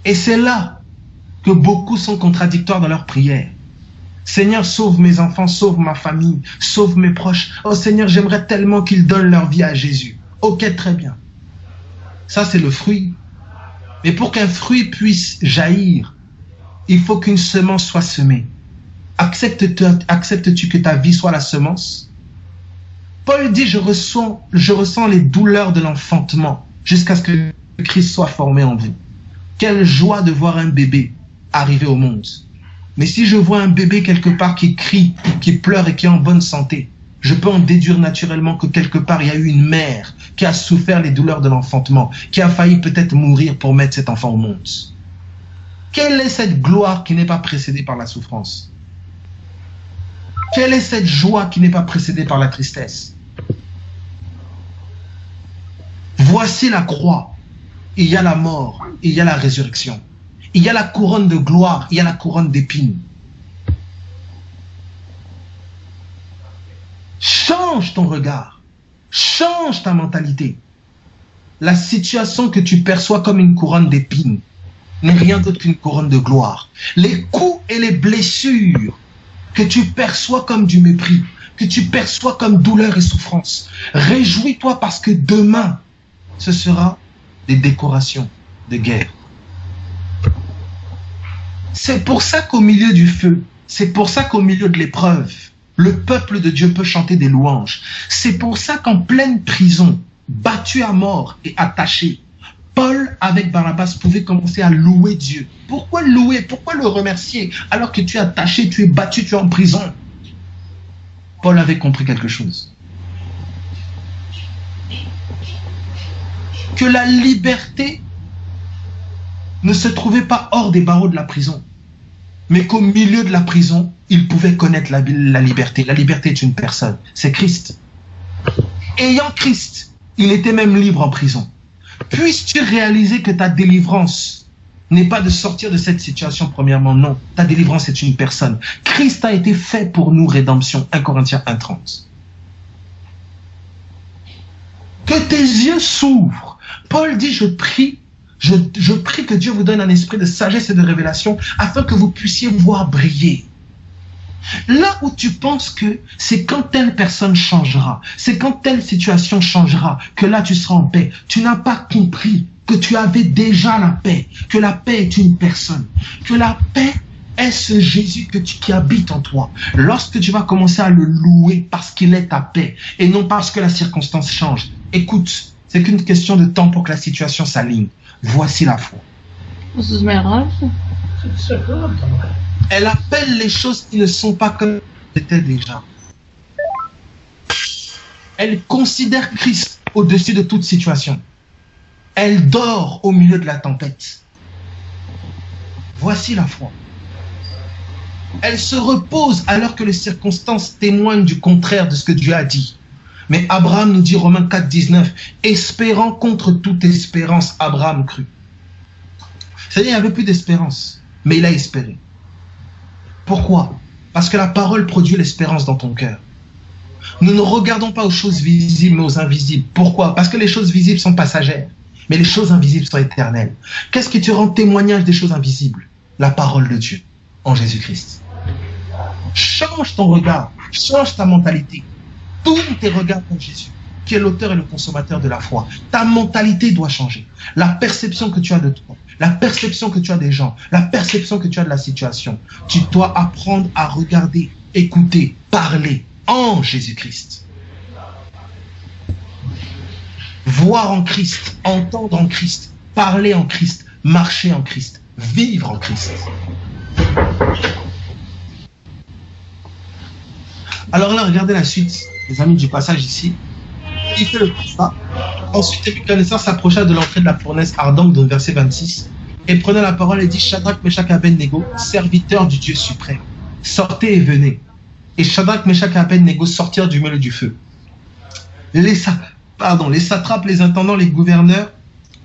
Et c'est là que beaucoup sont contradictoires dans leurs prières. Seigneur, sauve mes enfants, sauve ma famille, sauve mes proches. Oh Seigneur, j'aimerais tellement qu'ils donnent leur vie à Jésus. Ok, très bien. Ça, c'est le fruit. Mais pour qu'un fruit puisse jaillir, il faut qu'une semence soit semée. Acceptes-tu que ta vie soit la semence? Paul dit, je ressens les douleurs de l'enfantement jusqu'à ce que Christ soit formé en vous. Quelle joie de voir un bébé arriver au monde. Mais si je vois un bébé quelque part qui crie, qui pleure et qui est en bonne santé, je peux en déduire naturellement que quelque part il y a eu une mère qui a souffert les douleurs de l'enfantement, qui a failli peut-être mourir pour mettre cet enfant au monde. Quelle est cette gloire qui n'est pas précédée par la souffrance? Quelle est cette joie qui n'est pas précédée par la tristesse? Voici la croix. Il y a la mort, il y a la résurrection. Il y a la couronne de gloire, il y a la couronne d'épines. Change ton regard. Change ta mentalité. La situation que tu perçois comme une couronne d'épines n'est rien d'autre qu'une couronne de gloire. Les coups et les blessures que tu perçois comme du mépris, que tu perçois comme douleur et souffrance, réjouis-toi parce que demain, ce sera des décorations de guerre. C'est pour ça qu'au milieu du feu, c'est pour ça qu'au milieu de l'épreuve, Le peuple de Dieu peut chanter des louanges. C'est pour ça qu'en pleine prison, battu à mort et attaché, Paul, avec Barnabas, pouvait commencer à louer Dieu. Pourquoi louer? Pourquoi le remercier alors que tu es attaché, tu es battu, tu es en prison? Paul avait compris quelque chose. Que la liberté ne se trouvait pas hors des barreaux de la prison, mais qu'au milieu de la prison, il pouvait connaître la liberté. La liberté est une personne, c'est Christ. Ayant Christ, il était même libre en prison. Puisses-tu réaliser que ta délivrance n'est pas de sortir de cette situation, premièrement, non. Ta délivrance est une personne. Christ a été fait pour nous, rédemption. 1 Corinthiens 1:30. Que tes yeux s'ouvrent. Paul dit, je prie que Dieu vous donne un esprit de sagesse et de révélation afin que vous puissiez voir briller. Là où tu penses que c'est quand telle personne changera, c'est quand telle situation changera, que là tu seras en paix. Tu n'as pas compris que tu avais déjà la paix, que la paix est une personne, que la paix est ce Jésus qui habite en toi. Lorsque tu vas commencer à le louer parce qu'il est ta paix et non parce que la circonstance change. Écoute, c'est qu'une question de temps pour que la situation s'aligne. Voici la foi. Elle appelle les choses qui ne sont pas comme elles étaient déjà. Elle considère Christ au-dessus de toute situation. Elle dort au milieu de la tempête. Voici la foi. Elle se repose alors que les circonstances témoignent du contraire de ce que Dieu a dit. Mais Abraham nous dit, Romains 4:19, espérant contre toute espérance, Abraham crut. C'est-à-dire, il n'y avait plus d'espérance, mais il a espéré. Pourquoi? Parce que la parole produit l'espérance dans ton cœur. Nous ne regardons pas aux choses visibles, mais aux invisibles. Pourquoi? Parce que les choses visibles sont passagères, mais les choses invisibles sont éternelles. Qu'est-ce qui te rend témoignage des choses invisibles? La parole de Dieu, en Jésus-Christ. Change ton regard, change ta mentalité. Tourne tes regards vers Jésus, qui est l'auteur et le consommateur de la foi. Ta mentalité doit changer. La perception que tu as de toi, la perception que tu as des gens, la perception que tu as de la situation. Tu dois apprendre à regarder, écouter, parler en Jésus-Christ. Voir en Christ, entendre en Christ, parler en Christ, marcher en Christ, vivre en Christ. Alors là, regardez la suite, les amis du passage ici. Il fait le constat. Ensuite, Nebuchadnezzar s'approcha de l'entrée de la fournaise ardente, dans le verset 26, et prenant la parole et dit, Shadrach, Meshach et Abednego, serviteurs du Dieu suprême, sortez et venez. Et Shadrach, Meshach et Abednego sortirent du milieu du feu. Les satrapes, les intendants, les gouverneurs,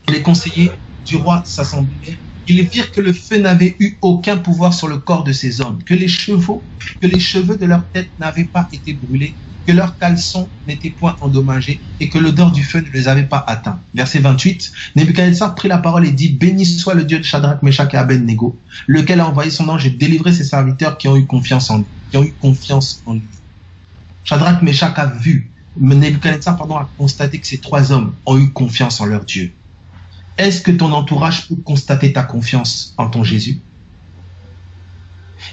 les conseillers du roi s'assemblèrent. Ils virent que le feu n'avait eu aucun pouvoir sur le corps de ces hommes, que les cheveux de leur tête n'avaient pas été brûlés, que leurs caleçons n'étaient point endommagés et que l'odeur du feu ne les avait pas atteints. Verset 28, Nebuchadnezzar prit la parole et dit, béni soit le Dieu de Shadrach, Meshach et Abednego, lequel a envoyé son ange et délivré ses serviteurs qui ont eu confiance en lui. Shadrach, Meshach a vu, Nebuchadnezzar a constaté que ces trois hommes ont eu confiance en leur Dieu. Est-ce que ton entourage peut constater ta confiance en ton Jésus?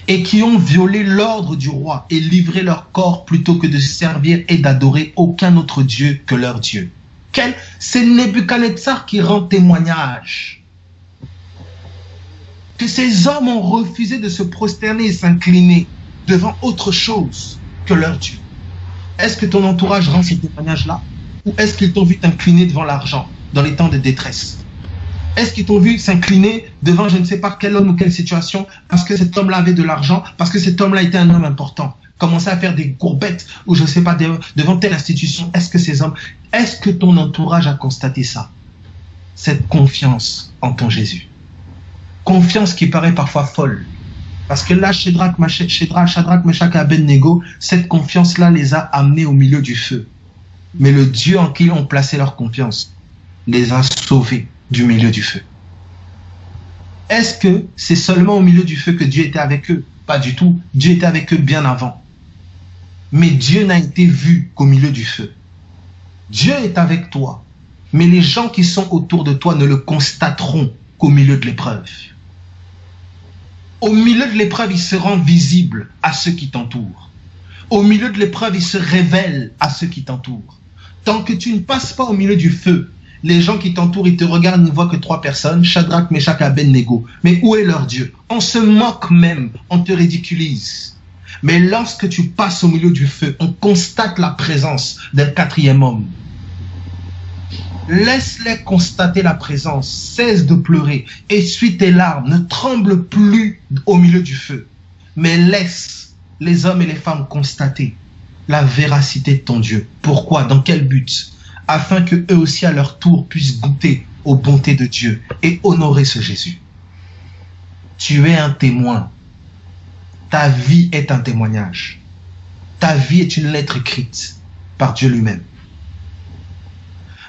Et qui ont violé l'ordre du roi et livré leur corps plutôt que de servir et d'adorer aucun autre Dieu que leur Dieu. C'est Nebuchadnezzar qui rend témoignage. Que ces hommes ont refusé de se prosterner et s'incliner devant autre chose que leur Dieu. Est-ce que ton entourage rend ces témoignages-là? Ou est-ce qu'ils t'ont vu t'incliner devant l'argent dans les temps de détresse? Est-ce qu'ils t'ont vu s'incliner devant je ne sais pas quel homme ou quelle situation parce que cet homme-là avait de l'argent, parce que cet homme-là était un homme important? Commencer à faire des courbettes ou je ne sais pas devant telle institution. Est-ce que ton entourage a constaté ça? Cette confiance en ton Jésus. Confiance qui paraît parfois folle. Parce que là, Shadrach, Meshach et Abednego, cette confiance-là les a amenés au milieu du feu. Mais le Dieu en qui ils ont placé leur confiance les a sauvés du milieu du feu. Est-ce que c'est seulement au milieu du feu que Dieu était avec eux? Pas du tout. Dieu était avec eux bien avant. Mais Dieu n'a été vu qu'au milieu du feu. Dieu est avec toi, mais les gens qui sont autour de toi ne le constateront qu'au milieu de l'épreuve. Au milieu de l'épreuve, il se rend visible à ceux qui t'entourent. Au milieu de l'épreuve, il se révèle à ceux qui t'entourent. Tant que tu ne passes pas au milieu du feu, les gens qui t'entourent, ils te regardent, ils ne voient que 3 personnes, Shadrach, Meshach et Abednego. Mais où est leur Dieu? On se moque même, on te ridiculise. Mais lorsque tu passes au milieu du feu, on constate la présence d'un 4e homme. Laisse-les constater la présence, cesse de pleurer, essuie tes larmes, ne tremble plus au milieu du feu, mais laisse les hommes et les femmes constater la véracité de ton Dieu. Pourquoi? Dans quel but? Afin que eux aussi à leur tour puissent goûter aux bontés de Dieu et honorer ce Jésus. Tu es un témoin. Ta vie est un témoignage. Ta vie est une lettre écrite par Dieu lui-même.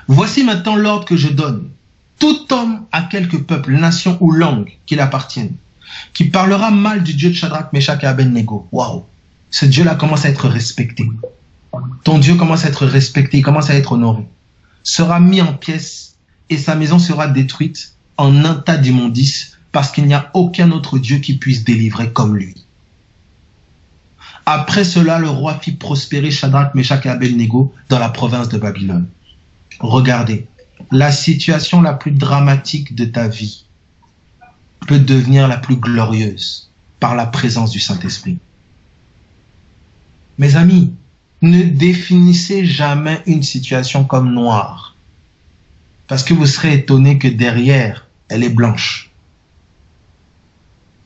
Voici maintenant l'ordre que je donne. Tout homme à quelque peuple, nation ou langue qu'il appartienne, qui parlera mal du Dieu de Shadrach, Meshach et Abednego. Waouh! Ce Dieu-là commence à être respecté. Ton Dieu commence à être respecté, il commence à être honoré. Sera mis en pièces et sa maison sera détruite en un tas d'immondices parce qu'il n'y a aucun autre Dieu qui puisse délivrer comme lui. Après cela, le roi fit prospérer Shadrach, Meshach et Abednego dans la province de Babylone. Regardez, la situation la plus dramatique de ta vie peut devenir la plus glorieuse par la présence du Saint-Esprit. Mes amis, ne définissez jamais une situation comme noire, parce que vous serez étonné que derrière, elle est blanche.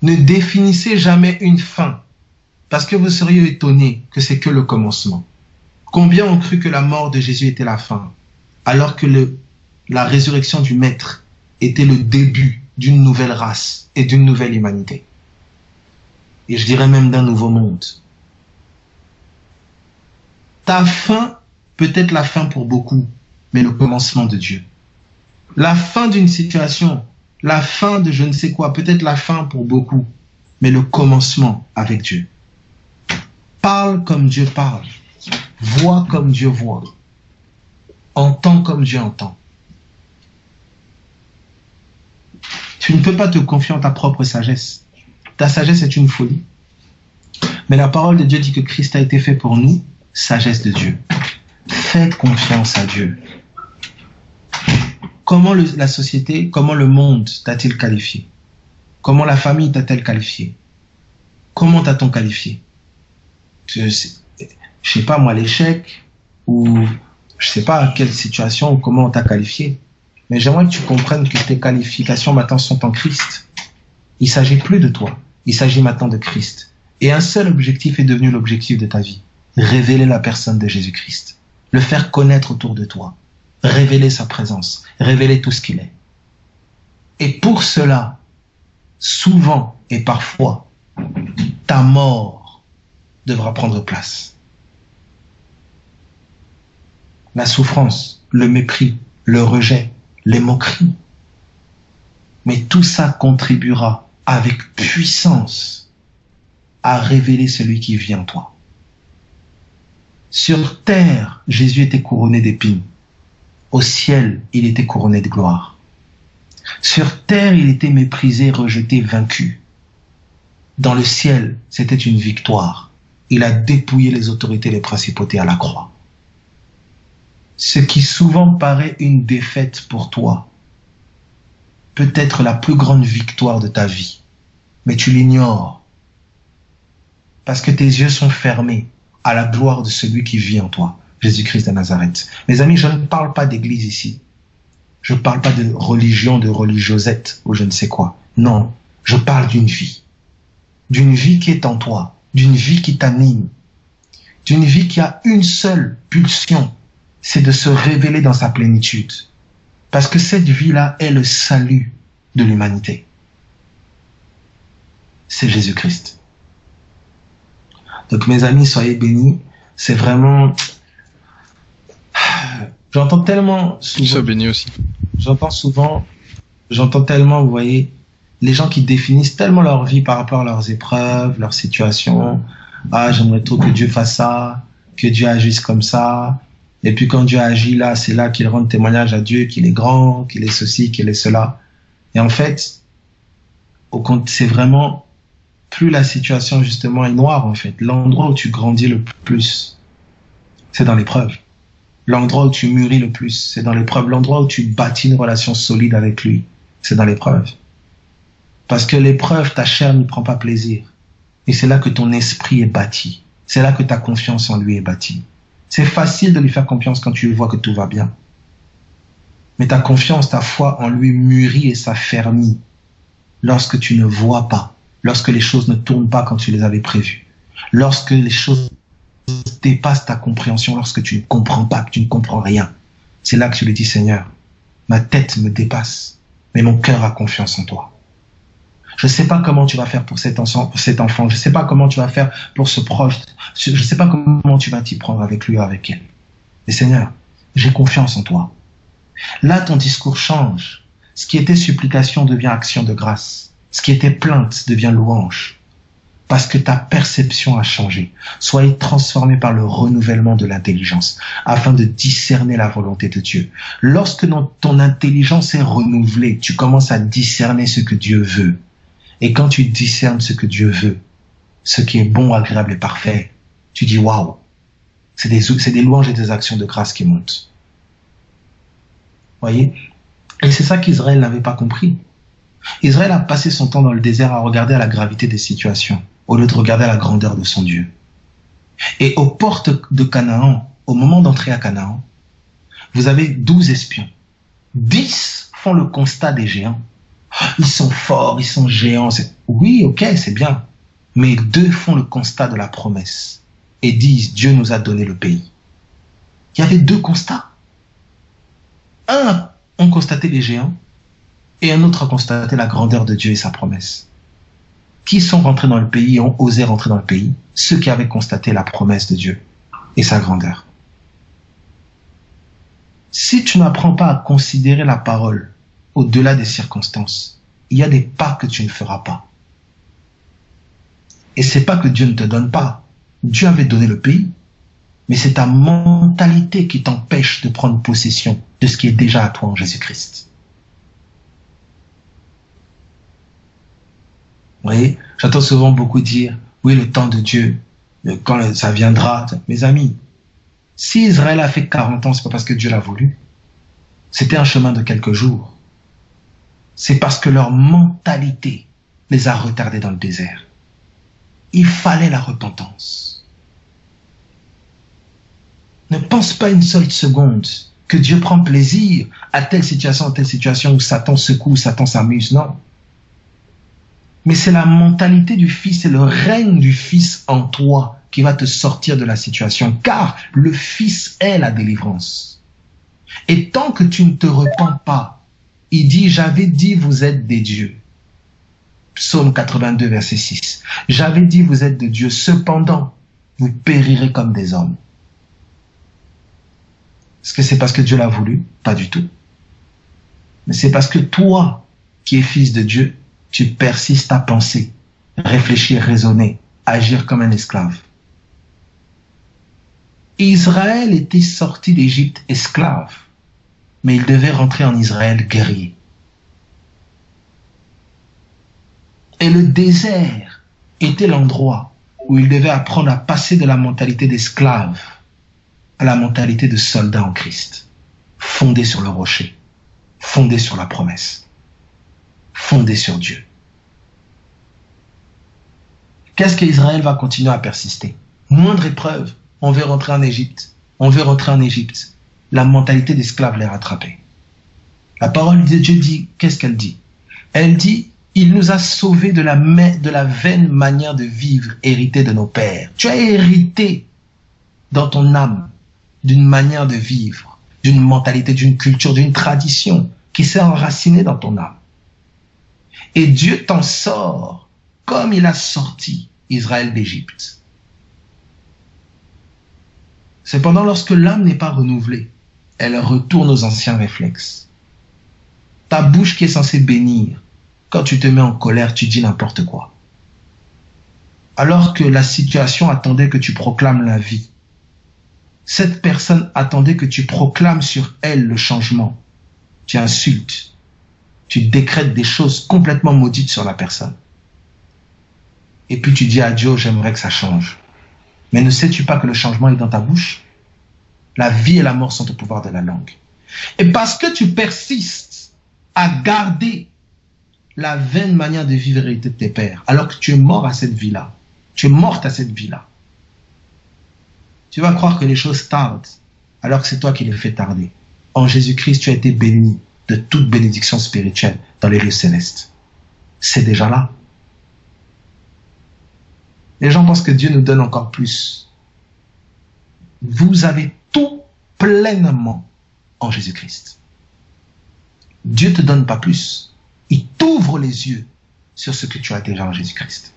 Ne définissez jamais une fin, parce que vous seriez étonné que c'est que le commencement. Combien ont cru que la mort de Jésus était la fin, alors que la résurrection du Maître était le début d'une nouvelle race et d'une nouvelle humanité. Et je dirais même d'un nouveau monde. Ta fin peut être la fin pour beaucoup, mais le commencement de Dieu. La fin d'une situation, la fin de je ne sais quoi, peut être la fin pour beaucoup, mais le commencement avec Dieu. Parle comme Dieu parle, vois comme Dieu voit. Entends comme Dieu entend. Tu ne peux pas te confier en ta propre sagesse. Ta sagesse est une folie. Mais la parole de Dieu dit que Christ a été fait pour nous, sagesse de Dieu. Fais confiance à Dieu. Comment la société, comment le monde t'a-t-il qualifié? Comment la famille t'a-t-elle qualifié? Comment t'a-t-on qualifié? Je sais pas moi, l'échec ou je sais pas à quelle situation ou comment on t'a qualifié, mais j'aimerais que tu comprennes que tes qualifications maintenant sont en Christ. Il ne s'agit plus de toi, il s'agit maintenant de Christ. Et un seul objectif est devenu l'objectif de ta vie. Révéler la personne de Jésus-Christ. Le faire connaître autour de toi. Révéler sa présence. Révéler tout ce qu'il est. Et pour cela, souvent et parfois, ta mort devra prendre place. La souffrance, le mépris, le rejet, les moqueries. Mais tout ça contribuera avec puissance à révéler celui qui vit en toi. Sur terre, Jésus était couronné d'épines. Au ciel, il était couronné de gloire. Sur terre, il était méprisé, rejeté, vaincu. Dans le ciel, c'était une victoire. Il a dépouillé les autorités et les principautés à la croix. Ce qui souvent paraît une défaite pour toi peut être la plus grande victoire de ta vie. Mais tu l'ignores. Parce que tes yeux sont fermés à la gloire de celui qui vit en toi, Jésus-Christ de Nazareth. Mes amis, je ne parle pas d'église ici. Je ne parle pas de religion, de religiosette ou je ne sais quoi. Non, je parle d'une vie. D'une vie qui est en toi. D'une vie qui t'anime. D'une vie qui a une seule pulsion. C'est de se révéler dans sa plénitude. Parce que cette vie-là est le salut de l'humanité. C'est Jésus-Christ. Donc mes amis, soyez bénis. C'est vraiment... J'entends tellement souvent... Sois béni aussi. J'entends tellement, vous voyez, les gens qui définissent tellement leur vie par rapport à leurs épreuves, leurs situations. Ah, j'aimerais trop que Dieu fasse ça, que Dieu agisse comme ça. Et puis quand Dieu agit là, c'est là qu'il rend témoignage à Dieu qu'il est grand, qu'il est ceci, qu'il est cela. Et en fait, c'est vraiment plus la situation justement est noire en fait. L'endroit où tu grandis le plus, c'est dans l'épreuve. L'endroit où tu mûris le plus, c'est dans l'épreuve. L'endroit où tu bâtis une relation solide avec lui, c'est dans l'épreuve. Parce que l'épreuve, ta chair n'y prend pas plaisir. Et c'est là que ton esprit est bâti. C'est là que ta confiance en lui est bâtie. C'est facile de lui faire confiance quand tu vois que tout va bien. Mais ta confiance, ta foi en lui mûrit et s'affermit lorsque tu ne vois pas, lorsque les choses ne tournent pas comme tu les avais prévues, lorsque les choses dépassent ta compréhension, lorsque tu ne comprends pas, que tu ne comprends rien. C'est là que tu lui dis, Seigneur, ma tête me dépasse, mais mon cœur a confiance en toi. Je ne sais pas comment tu vas faire pour cet enfant, je ne sais pas comment tu vas faire pour ce proche, je ne sais pas comment tu vas t'y prendre avec lui ou avec elle. Mais Seigneur, j'ai confiance en toi. Là, ton discours change. Ce qui était supplication devient action de grâce. Ce qui était plainte devient louange. Parce que ta perception a changé. Soyez transformés par le renouvellement de l'intelligence, afin de discerner la volonté de Dieu. Lorsque ton intelligence est renouvelée, tu commences à discerner ce que Dieu veut. Et quand tu discernes ce que Dieu veut, ce qui est bon, agréable et parfait, tu dis waouh, c'est des louanges et des actions de grâce qui montent. Voyez? Et c'est ça qu'Israël n'avait pas compris. Israël a passé son temps dans le désert à regarder à la gravité des situations, au lieu de regarder à la grandeur de son Dieu. Et aux portes de Canaan, au moment d'entrer à Canaan, vous avez 12 espions. 10 font le constat des géants. Ils sont forts, ils sont géants. Oui, ok, c'est bien. Mais 2 font le constat de la promesse et disent, Dieu nous a donné le pays. Il y avait 2 constats. Un ont constaté les géants et un autre a constaté la grandeur de Dieu et sa promesse. Qui sont rentrés dans le pays et ont osé rentrer dans le pays? Ceux qui avaient constaté la promesse de Dieu et sa grandeur. Si tu n'apprends pas à considérer la parole au-delà des circonstances, il y a des pas que tu ne feras pas. Et c'est pas que Dieu ne te donne pas. Dieu avait donné le pays. Mais c'est ta mentalité qui t'empêche de prendre possession de ce qui est déjà à toi en Jésus-Christ. Vous voyez, j'entends souvent beaucoup dire, oui, le temps de Dieu, quand ça viendra. Mes amis, si Israël a fait 40 ans, c'est pas parce que Dieu l'a voulu. C'était un chemin de quelques jours. C'est parce que leur mentalité les a retardés dans le désert. Il fallait la repentance. Ne pense pas une seule seconde que Dieu prend plaisir à telle situation où Satan secoue, où Satan s'amuse. Non. Mais c'est la mentalité du Fils et le règne du Fils en toi qui va te sortir de la situation. Car le Fils est la délivrance. Et tant que tu ne te repens pas, il dit, j'avais dit, vous êtes des dieux. Psaume 82, verset 6. J'avais dit, vous êtes de Dieu. Cependant, vous périrez comme des hommes. Est-ce que c'est parce que Dieu l'a voulu? Pas du tout. Mais c'est parce que toi, qui es fils de Dieu, tu persistes à penser, réfléchir, raisonner, agir comme un esclave. Israël était sorti d'Égypte esclave, mais il devait rentrer en Israël guerrier. Et le désert était l'endroit où il devait apprendre à passer de la mentalité d'esclave à la mentalité de soldat en Christ, fondé sur le rocher, fondé sur la promesse, fondé sur Dieu. Qu'est-ce qu'Israël va continuer à persister? Moindre épreuve, on veut rentrer en Égypte, on veut rentrer en Égypte. La mentalité d'esclave les rattrapait. La parole de Dieu dit, qu'est-ce qu'elle dit? Elle dit, il nous a sauvés de la vaine manière de vivre héritée de nos pères. Tu as hérité dans ton âme d'une manière de vivre, d'une mentalité, d'une culture, d'une tradition qui s'est enracinée dans ton âme. Et Dieu t'en sort comme il a sorti Israël d'Égypte. Cependant, lorsque l'âme n'est pas renouvelée, elle retourne aux anciens réflexes. Ta bouche qui est censée bénir, quand tu te mets en colère, tu dis n'importe quoi. Alors que la situation attendait que tu proclames la vie. Cette personne attendait que tu proclames sur elle le changement. Tu insultes. Tu décrètes des choses complètement maudites sur la personne. et puis tu dis à Dieu, j'aimerais que ça change. Mais ne sais-tu pas que le changement est dans ta bouche? La vie et la mort sont au pouvoir de la langue. Et parce que tu persistes à garder la vaine manière de vivre héritée de tes pères, alors que tu es mort à cette vie-là, tu es morte à cette vie-là, tu vas croire que les choses tardent, alors que c'est toi qui les fais tarder. En Jésus-Christ, tu as été béni de toute bénédiction spirituelle dans les lieux célestes. C'est déjà là. Les gens pensent que Dieu nous donne encore plus. Vous avez tout pleinement en Jésus-Christ. Dieu ne te donne pas plus. Il t'ouvre les yeux sur ce que tu as déjà en Jésus-Christ.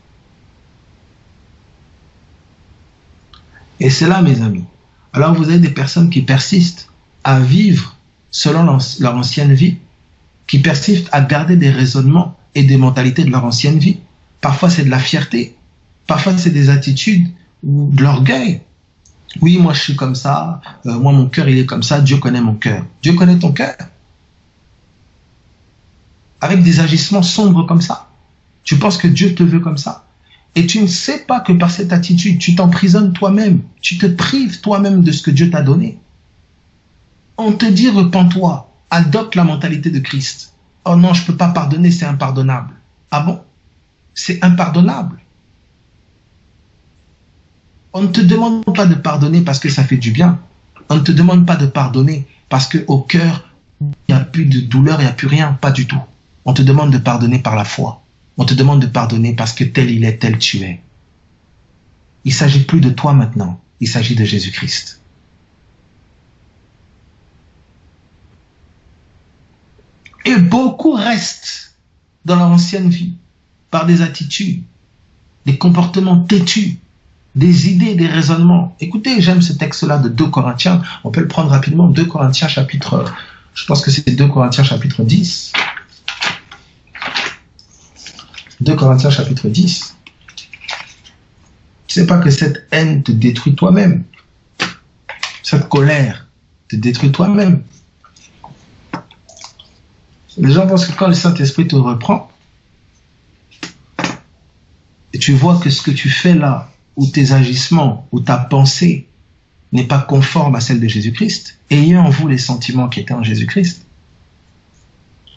Et c'est là, mes amis. Alors vous avez des personnes qui persistent à vivre selon leur ancienne vie, qui persistent à garder des raisonnements et des mentalités de leur ancienne vie. Parfois c'est de la fierté, parfois c'est des attitudes ou de l'orgueil. Oui, moi je suis comme ça, moi mon cœur il est comme ça, Dieu connaît mon cœur. Dieu connaît ton cœur. Avec des agissements sombres comme ça. Tu penses que Dieu te veut comme ça. Et tu ne sais pas que par cette attitude, tu t'emprisonnes toi-même. Tu te prives toi-même de ce que Dieu t'a donné. On te dit repens-toi, adopte la mentalité de Christ. Oh non, je ne peux pas pardonner, c'est impardonnable. Ah bon? C'est impardonnable. On ne te demande pas de pardonner parce que ça fait du bien. On ne te demande pas de pardonner parce qu'au cœur, il n'y a plus de douleur, il n'y a plus rien, pas du tout. On te demande de pardonner par la foi. On te demande de pardonner parce que tel il est, tel tu es. Il ne s'agit plus de toi maintenant, il s'agit de Jésus-Christ. Et beaucoup restent dans leur ancienne vie par des attitudes, des comportements têtus, des idées, des raisonnements. Écoutez, j'aime ce texte-là de 2 Corinthiens. On peut le prendre rapidement. 2 Corinthiens chapitre, je pense que c'est 2 Corinthiens chapitre 10. 2 Corinthiens chapitre 10. Tu sais pas que cette haine te détruit toi-même. Cette colère te détruit toi-même. Les gens pensent que quand le Saint-Esprit te reprend, et tu vois que ce que tu fais là, ou tes agissements, ou ta pensée, n'est pas conforme à celle de Jésus-Christ, ayez en vous les sentiments qui étaient en Jésus-Christ.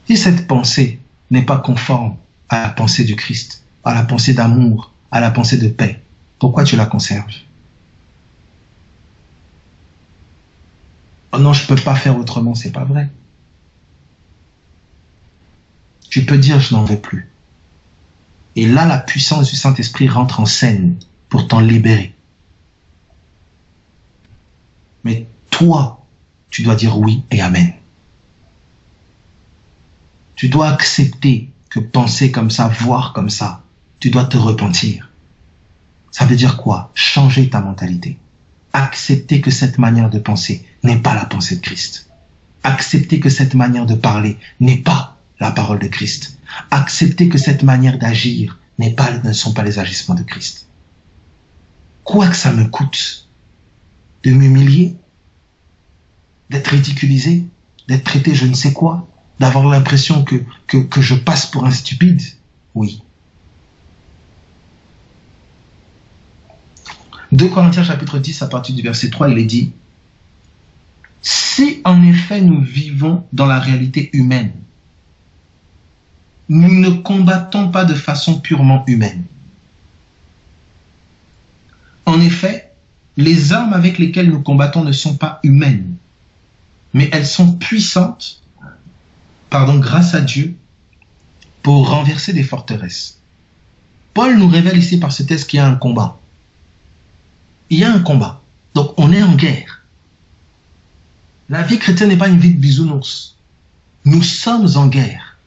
Si cette pensée n'est pas conforme à la pensée du Christ, à la pensée d'amour, à la pensée de paix, pourquoi tu la conserves? Oh non, je ne peux pas faire autrement, c'est pas vrai. Tu peux dire je n'en veux plus. Et là, la puissance du Saint-Esprit rentre en scène pour t'en libérer. Mais toi, tu dois dire oui et amen. Tu dois accepter que penser comme ça, voir comme ça, tu dois te repentir. Ça veut dire quoi? Changer ta mentalité. Accepter que cette manière de penser n'est pas la pensée de Christ. Accepter que cette manière de parler n'est pas la parole de Christ. Accepter que cette manière d'agir ne sont pas les agissements de Christ. Quoi que ça me coûte de m'humilier, d'être ridiculisé, d'être traité je ne sais quoi, d'avoir l'impression que je passe pour un stupide, oui. 2 Corinthiens chapitre 10 à partir du verset 3, il est dit: si en effet nous vivons dans la réalité humaine, nous ne combattons pas de façon purement humaine. En effet, les armes avec lesquelles nous combattons ne sont pas humaines, mais elles sont puissantes, grâce à Dieu, pour renverser des forteresses. Paul nous révèle ici par ce texte qu'il y a un combat. Il y a un combat. Donc on est en guerre. La vie chrétienne n'est pas une vie de bisounours. Nous sommes en guerre.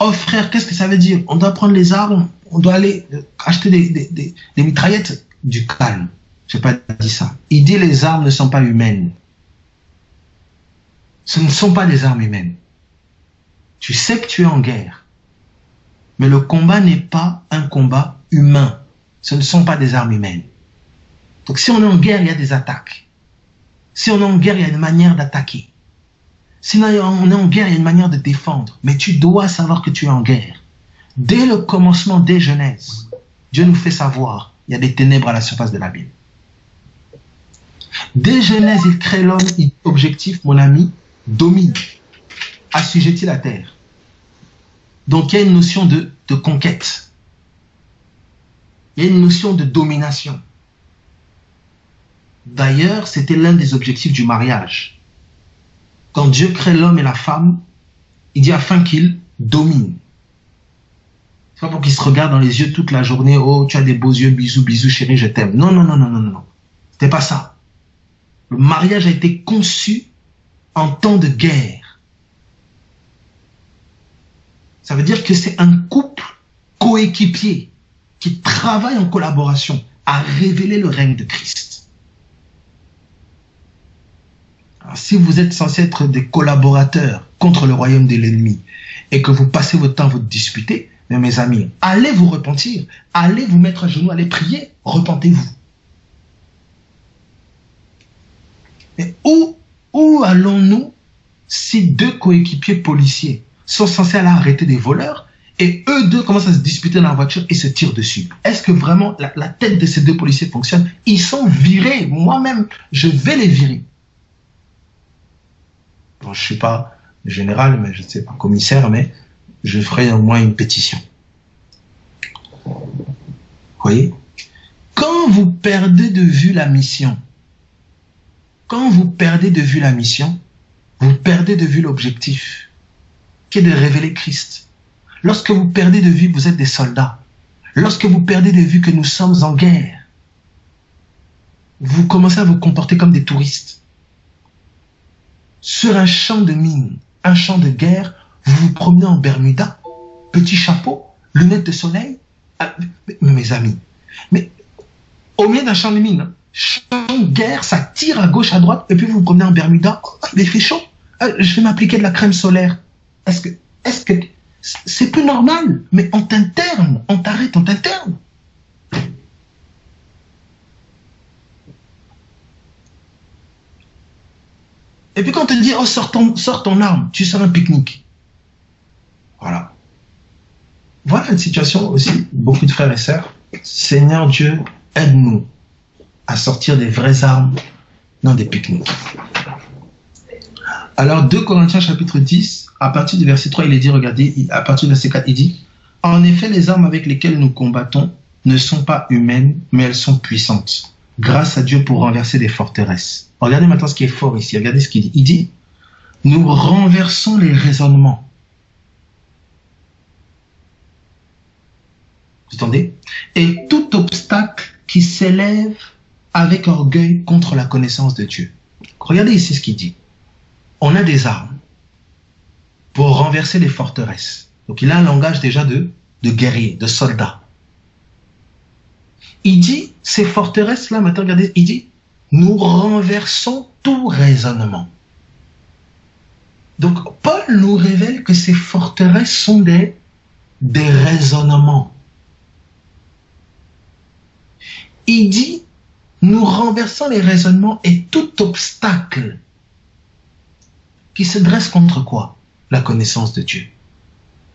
Oh frère, qu'est-ce que ça veut dire? On doit prendre les armes, on doit aller acheter des mitraillettes. Du calme. Je n'ai pas dit ça. Il dit les armes ne sont pas humaines. Ce ne sont pas des armes humaines. Tu sais que tu es en guerre. Mais le combat n'est pas un combat humain. Ce ne sont pas des armes humaines. Donc si on est en guerre, il y a des attaques. Si on est en guerre, il y a une manière d'attaquer. Si on est en guerre, il y a une manière de défendre. Mais tu dois savoir que tu es en guerre. Dès le commencement, dès Genèse, Dieu nous fait savoir, il y a des ténèbres à la surface de l'abîme. Dès Genèse, il crée l'homme, objectif, mon ami, domine, assujettit la terre. Donc il y a une notion de conquête. Il y a une notion de domination. D'ailleurs, c'était l'un des objectifs du mariage. Quand Dieu crée l'homme et la femme, il dit afin qu'ils dominent. C'est pas pour qu'ils se regardent dans les yeux toute la journée. Oh, tu as des beaux yeux, bisous, bisous, chérie, je t'aime. Non, non, non, non, non, non. C'était pas ça. Le mariage a été conçu en temps de guerre. Ça veut dire que c'est un couple coéquipier qui travaille en collaboration à révéler le règne de Christ. Alors, si vous êtes censés être des collaborateurs contre le royaume de l'ennemi et que vous passez votre temps à vous disputer, mais mes amis, allez vous repentir, allez vous mettre à genoux, allez prier, repentez-vous. Mais où allons-nous si deux coéquipiers policiers sont censés aller arrêter des voleurs et eux deux commencent à se disputer dans la voiture et se tirent dessus? Est-ce que vraiment la tête de ces deux policiers fonctionne? Ils sont virés. Moi-même, je vais les virer. Bon, je ne suis pas général, mais je ne sais pas commissaire, mais je ferai au moins une pétition. Vous voyez? Quand vous perdez de vue la mission, vous perdez de vue l'objectif, qui est de révéler Christ. Lorsque vous perdez de vue, vous êtes des soldats. Lorsque vous perdez de vue que nous sommes en guerre, vous commencez à vous comporter comme des touristes. Sur un champ de mine, un champ de guerre, vous vous promenez en Bermuda, petit chapeau, lunettes de soleil. Mes amis, mais au milieu d'un champ de mine, champ de guerre, ça tire à gauche, à droite, et puis vous vous promenez en Bermuda, il fait chaud, je vais m'appliquer de la crème solaire. Est-ce que c'est plus normal? Mais on t'interne, on t'arrête, on t'interne. Et puis quand on te dit, oh, sors ton arme, tu sors un pique-nique. Voilà. Voilà une situation aussi, beaucoup de frères et sœurs. Seigneur Dieu, aide-nous à sortir des vraies armes dans des pique-niques. Alors 2 Corinthiens chapitre 10, à partir du verset 3, il est dit, regardez, à partir du verset 4, il dit, en effet, les armes avec lesquelles nous combattons ne sont pas humaines, mais elles sont puissantes. Grâce à Dieu pour renverser des forteresses. Regardez maintenant ce qui est fort ici. Regardez ce qu'il dit. Il dit, nous renversons les raisonnements. Vous entendez? Et tout obstacle qui s'élève avec orgueil contre la connaissance de Dieu. Regardez ici ce qu'il dit. On a des armes pour renverser les forteresses. Donc il a un langage déjà de guerrier, de soldat. Il dit, ces forteresses-là, maintenant regardez, il dit, nous renversons tout raisonnement. Donc Paul nous révèle que ces forteresses sont des raisonnements. Il dit, nous renversons les raisonnements et tout obstacle qui se dresse contre quoi? La connaissance de Dieu.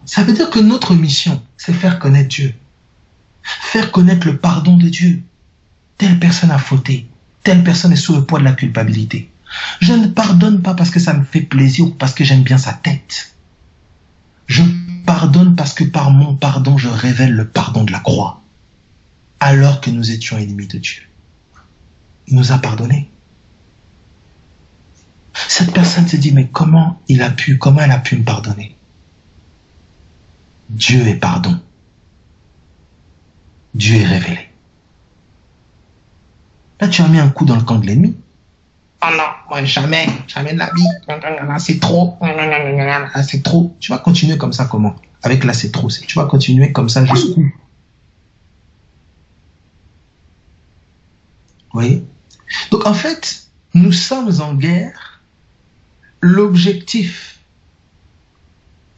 Ça veut dire que notre mission, c'est faire connaître Dieu. Faire connaître le pardon de Dieu. Telle personne a fauté. Telle personne est sous le poids de la culpabilité. Je ne pardonne pas parce que ça me fait plaisir ou parce que j'aime bien sa tête. Je pardonne parce que par mon pardon, je révèle le pardon de la croix. Alors que nous étions ennemis de Dieu. Il nous a pardonné. Cette personne se dit, mais comment elle a pu me pardonner? Dieu est pardon. Dieu est révélé. Là, tu as mis un coup dans le camp de l'ennemi. Oh non, moi jamais de la vie. C'est trop. C'est trop. Tu vas continuer comme ça comment? Avec là, c'est trop. Tu vas continuer comme ça jusqu'où? Vous voyez? Donc en fait, nous sommes en guerre. L'objectif,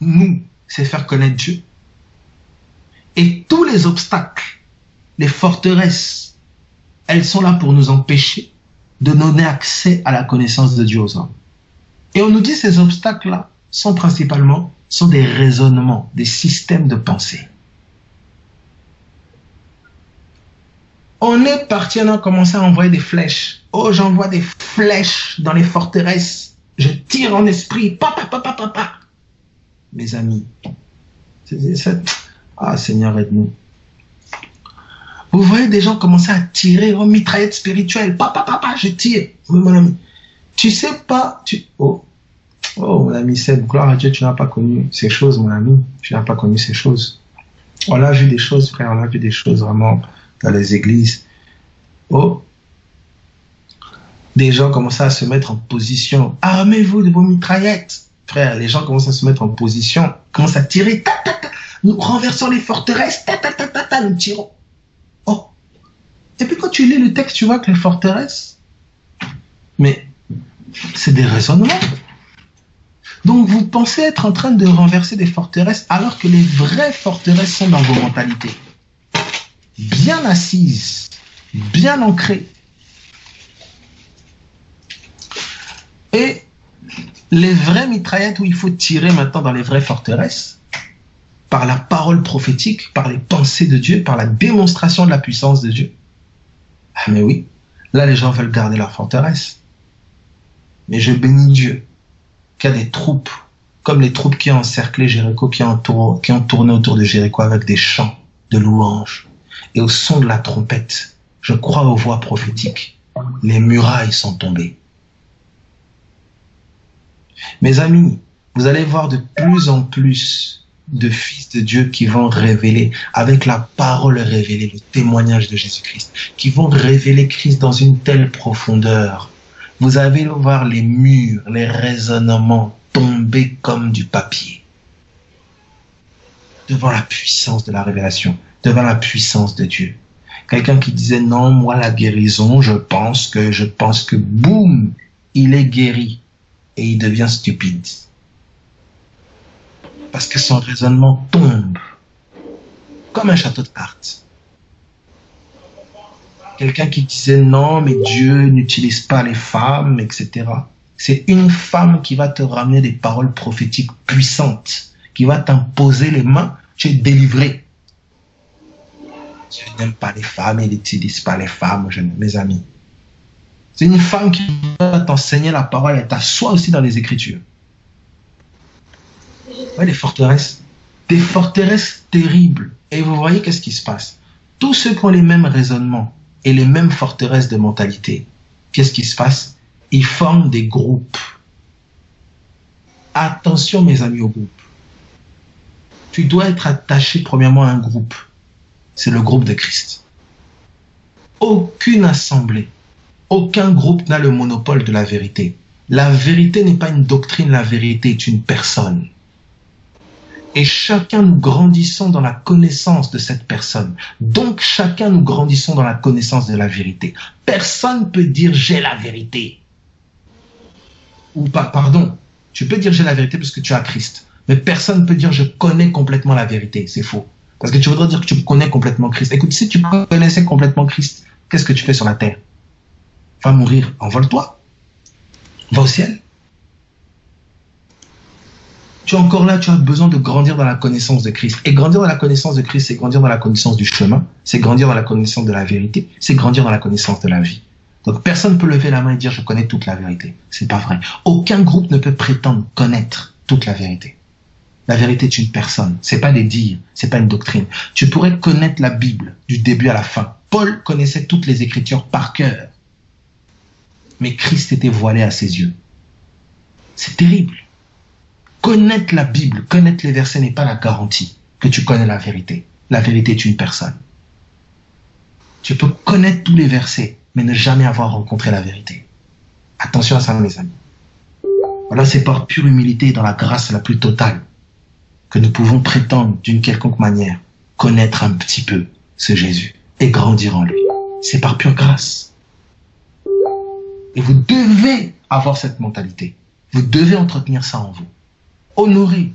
nous, c'est faire connaître Dieu. Et tous les obstacles, les forteresses, elles sont là pour nous empêcher de donner accès à la connaissance de Dieu aux hommes. Et on nous dit ces obstacles-là sont des raisonnements, des systèmes de pensée. On est parti, on a commencé à envoyer des flèches. Oh, j'envoie des flèches dans les forteresses. Je tire en esprit. Papa, papa, papa. Mes amis. Ah, Seigneur, aide-nous. Vous voyez des gens commencer à tirer en mitraillette spirituelle. Papa, papa, je tire. Mon ami. Tu sais pas. Oh, mon ami Seb, gloire à Dieu, tu n'as pas connu ces choses, mon ami. Tu n'as pas connu ces choses. On a vu des choses, frère, on a vu des choses vraiment dans les églises. Oh, des gens commencent à se mettre en position. Armez-vous de vos mitraillettes. Frère, les gens commencent à se mettre en position, commencent à tirer. Ta, ta, ta. Nous renversons les forteresses. Ta, ta, ta, ta, ta, nous tirons. Oh. Et puis quand tu lis le texte, tu vois que les forteresses, mais c'est des raisonnements. Donc vous pensez être en train de renverser des forteresses alors que les vraies forteresses sont dans vos mentalités. Bien assises, bien ancrées. Et les vraies mitraillettes où il faut tirer maintenant dans les vraies forteresses, par la parole prophétique, par les pensées de Dieu, par la démonstration de la puissance de Dieu. Ah mais oui, là les gens veulent garder leur forteresse. Mais je bénis Dieu qu'il y a des troupes, comme les troupes qui ont encerclé Jéricho, qui ont tourné autour de Jéricho avec des chants de louanges. Et au son de la trompette, je crois aux voix prophétiques, les murailles sont tombées. Mes amis, vous allez voir de plus en plus de fils de Dieu qui vont révéler, avec la parole révélée, le témoignage de Jésus-Christ, qui vont révéler Christ dans une telle profondeur. Vous allez voir les murs, les raisonnements tomber comme du papier. Devant la puissance de la révélation, devant la puissance de Dieu. Quelqu'un qui disait non, moi la guérison, je pense que, boum, il est guéri et il devient stupide. Parce que son raisonnement tombe comme un château de cartes. Quelqu'un qui disait non, mais Dieu n'utilise pas les femmes, etc. C'est une femme qui va te ramener des paroles prophétiques puissantes, qui va t'imposer les mains, tu es délivré. Dieu n'aime pas les femmes, il n'utilise pas les femmes, mes amis. C'est une femme qui va t'enseigner la parole et t'assoit aussi dans les Écritures. Ouais, les forteresses. Des forteresses terribles. Et vous voyez qu'est-ce qui se passe? Tous ceux qui ont les mêmes raisonnements et les mêmes forteresses de mentalité, qu'est-ce qui se passe? Ils forment des groupes. Attention mes amis au groupe. Tu dois être attaché premièrement à un groupe. C'est le groupe de Christ. Aucune assemblée, aucun groupe n'a le monopole de la vérité. La vérité n'est pas une doctrine, la vérité est une personne. Et chacun nous grandissons dans la connaissance de cette personne. Donc chacun nous grandissons dans la connaissance de la vérité. Personne ne peut dire j'ai la vérité. Ou pas, pardon, tu peux dire j'ai la vérité parce que tu as Christ. Mais personne ne peut dire je connais complètement la vérité. C'est faux. Parce que tu voudrais dire que tu connais complètement Christ. Écoute, si tu connaissais complètement Christ, qu'est-ce que tu fais sur la terre? Va mourir, envole-toi. Va au ciel. Tu es encore là, tu as besoin de grandir dans la connaissance de Christ. Et grandir dans la connaissance de Christ, c'est grandir dans la connaissance du chemin, c'est grandir dans la connaissance de la vérité, c'est grandir dans la connaissance de la vie. Donc personne ne peut lever la main et dire je connais toute la vérité. C'est pas vrai. Aucun groupe ne peut prétendre connaître toute la vérité. La vérité est une personne, c'est pas des dires, c'est pas une doctrine. Tu pourrais connaître la Bible du début à la fin. Paul connaissait toutes les Écritures par cœur. Mais Christ était voilé à ses yeux. C'est terrible. Connaître la Bible, connaître les versets n'est pas la garantie que tu connais la vérité. La vérité est une personne. Tu peux connaître tous les versets, mais ne jamais avoir rencontré la vérité. Attention à ça, mes amis. Voilà, c'est par pure humilité et dans la grâce la plus totale que nous pouvons prétendre d'une quelconque manière connaître un petit peu ce Jésus et grandir en lui. C'est par pure grâce. Et vous devez avoir cette mentalité. Vous devez entretenir ça en vous. Honorez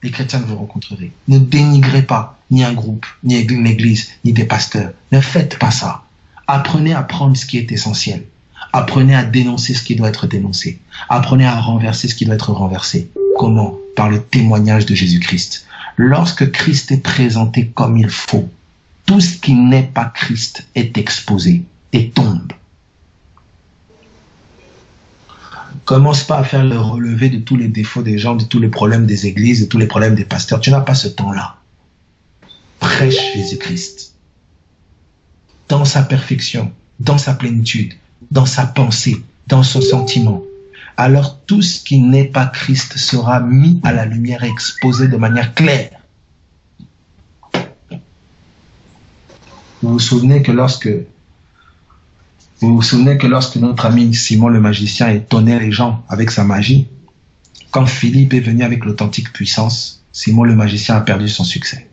les chrétiens que vous rencontrerez. Ne dénigrez pas ni un groupe, ni une église, ni des pasteurs. Ne faites pas ça. Apprenez à prendre ce qui est essentiel. Apprenez à dénoncer ce qui doit être dénoncé. Apprenez à renverser ce qui doit être renversé. Comment? Par le témoignage de Jésus-Christ. Lorsque Christ est présenté comme il faut, tout ce qui n'est pas Christ est exposé et tombe. Commence pas à faire le relevé de tous les défauts des gens, de tous les problèmes des églises, de tous les problèmes des pasteurs. Tu n'as pas ce temps-là. Prêche Jésus-Christ. Dans sa perfection, dans sa plénitude, dans sa pensée, dans son sentiment. Alors tout ce qui n'est pas Christ sera mis à la lumière et exposé de manière claire. Vous vous souvenez que lorsque notre ami Simon le magicien étonnait les gens avec sa magie, quand Philippe est venu avec l'authentique puissance, Simon le magicien a perdu son succès.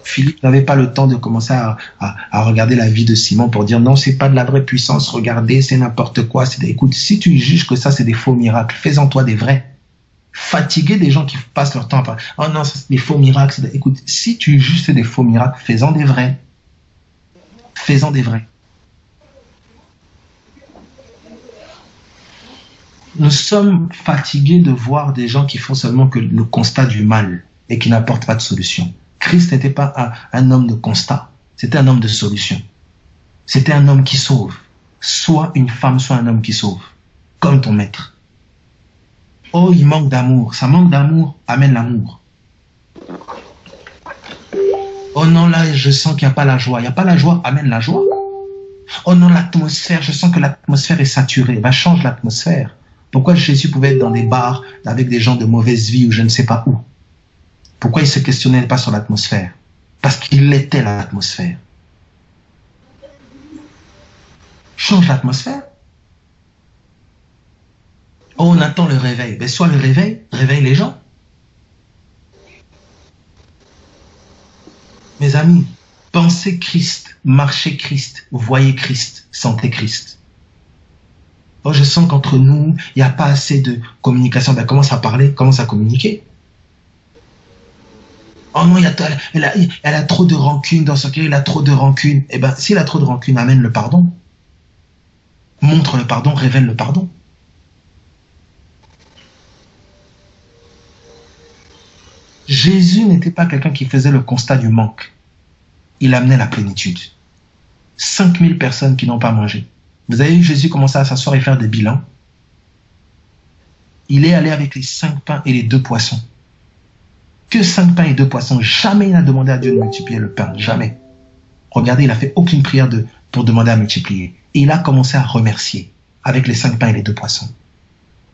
Philippe n'avait pas le temps de commencer à regarder la vie de Simon pour dire non, c'est pas de la vraie puissance, regardez, c'est n'importe quoi. Écoute, si tu juges que ça c'est des faux miracles, fais-en toi des vrais. Fatiguer des gens qui passent leur temps à parler, oh non, ça c'est des faux miracles. Écoute, si tu juges c'est des faux miracles, fais-en des vrais. Fais-en des vrais. Nous sommes fatigués de voir des gens qui font seulement que le constat du mal et qui n'apportent pas de solution. Christ n'était pas un homme de constat, c'était un homme de solution. C'était un homme qui sauve. Soit une femme, soit un homme qui sauve. Comme ton maître. Oh, il manque d'amour. Ça manque d'amour, amène l'amour. Oh non, là, je sens qu'il n'y a pas la joie. Il n'y a pas la joie, amène la joie. Oh non, l'atmosphère, je sens que l'atmosphère est saturée. Va, change l'atmosphère. Pourquoi Jésus pouvait être dans des bars avec des gens de mauvaise vie ou je ne sais pas où? Pourquoi il ne se questionnait pas sur l'atmosphère? Parce qu'il était l'atmosphère. Change l'atmosphère. Oh, on attend le réveil. Ben, soit le réveil, réveille les gens. Mes amis, pensez Christ, marchez Christ, voyez Christ, sentez Christ. Oh, je sens qu'entre nous, il n'y a pas assez de communication. Ben, commence à parler, commence à communiquer. Oh non, elle a trop de rancune dans son cœur, il a trop de rancune. Eh bien, s'il a trop de rancune, amène le pardon. Montre le pardon, révèle le pardon. Jésus n'était pas quelqu'un qui faisait le constat du manque. Il amenait la plénitude. 5000 personnes qui n'ont pas mangé. Vous avez vu Jésus commencer à s'asseoir et faire des bilans. Il est allé avec les 5 pains et les 2 poissons. Que 5 pains et 2 poissons. Jamais il n'a demandé à Dieu de multiplier le pain. Jamais. Regardez, il n'a fait aucune prière pour demander à multiplier. Et il a commencé à remercier avec les 5 pains et les 2 poissons.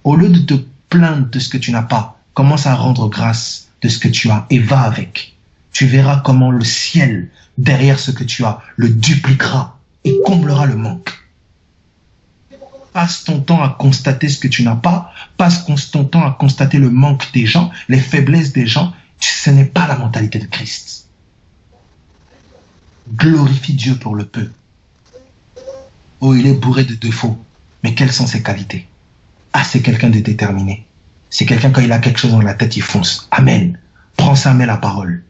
Au lieu de te plaindre de ce que tu n'as pas, commence à rendre grâce de ce que tu as et va avec. Tu verras comment le ciel, derrière ce que tu as, le dupliquera et comblera le manque. Passe ton temps à constater ce que tu n'as pas, passe ton temps à constater le manque des gens, les faiblesses des gens. Ce n'est pas la mentalité de Christ. Glorifie Dieu pour le peu. Oh, il est bourré de défauts, mais quelles sont ses qualités? Ah, c'est quelqu'un de déterminé. C'est quelqu'un, quand il a quelque chose dans la tête, il fonce. Amen. Prends ça, mets la parole.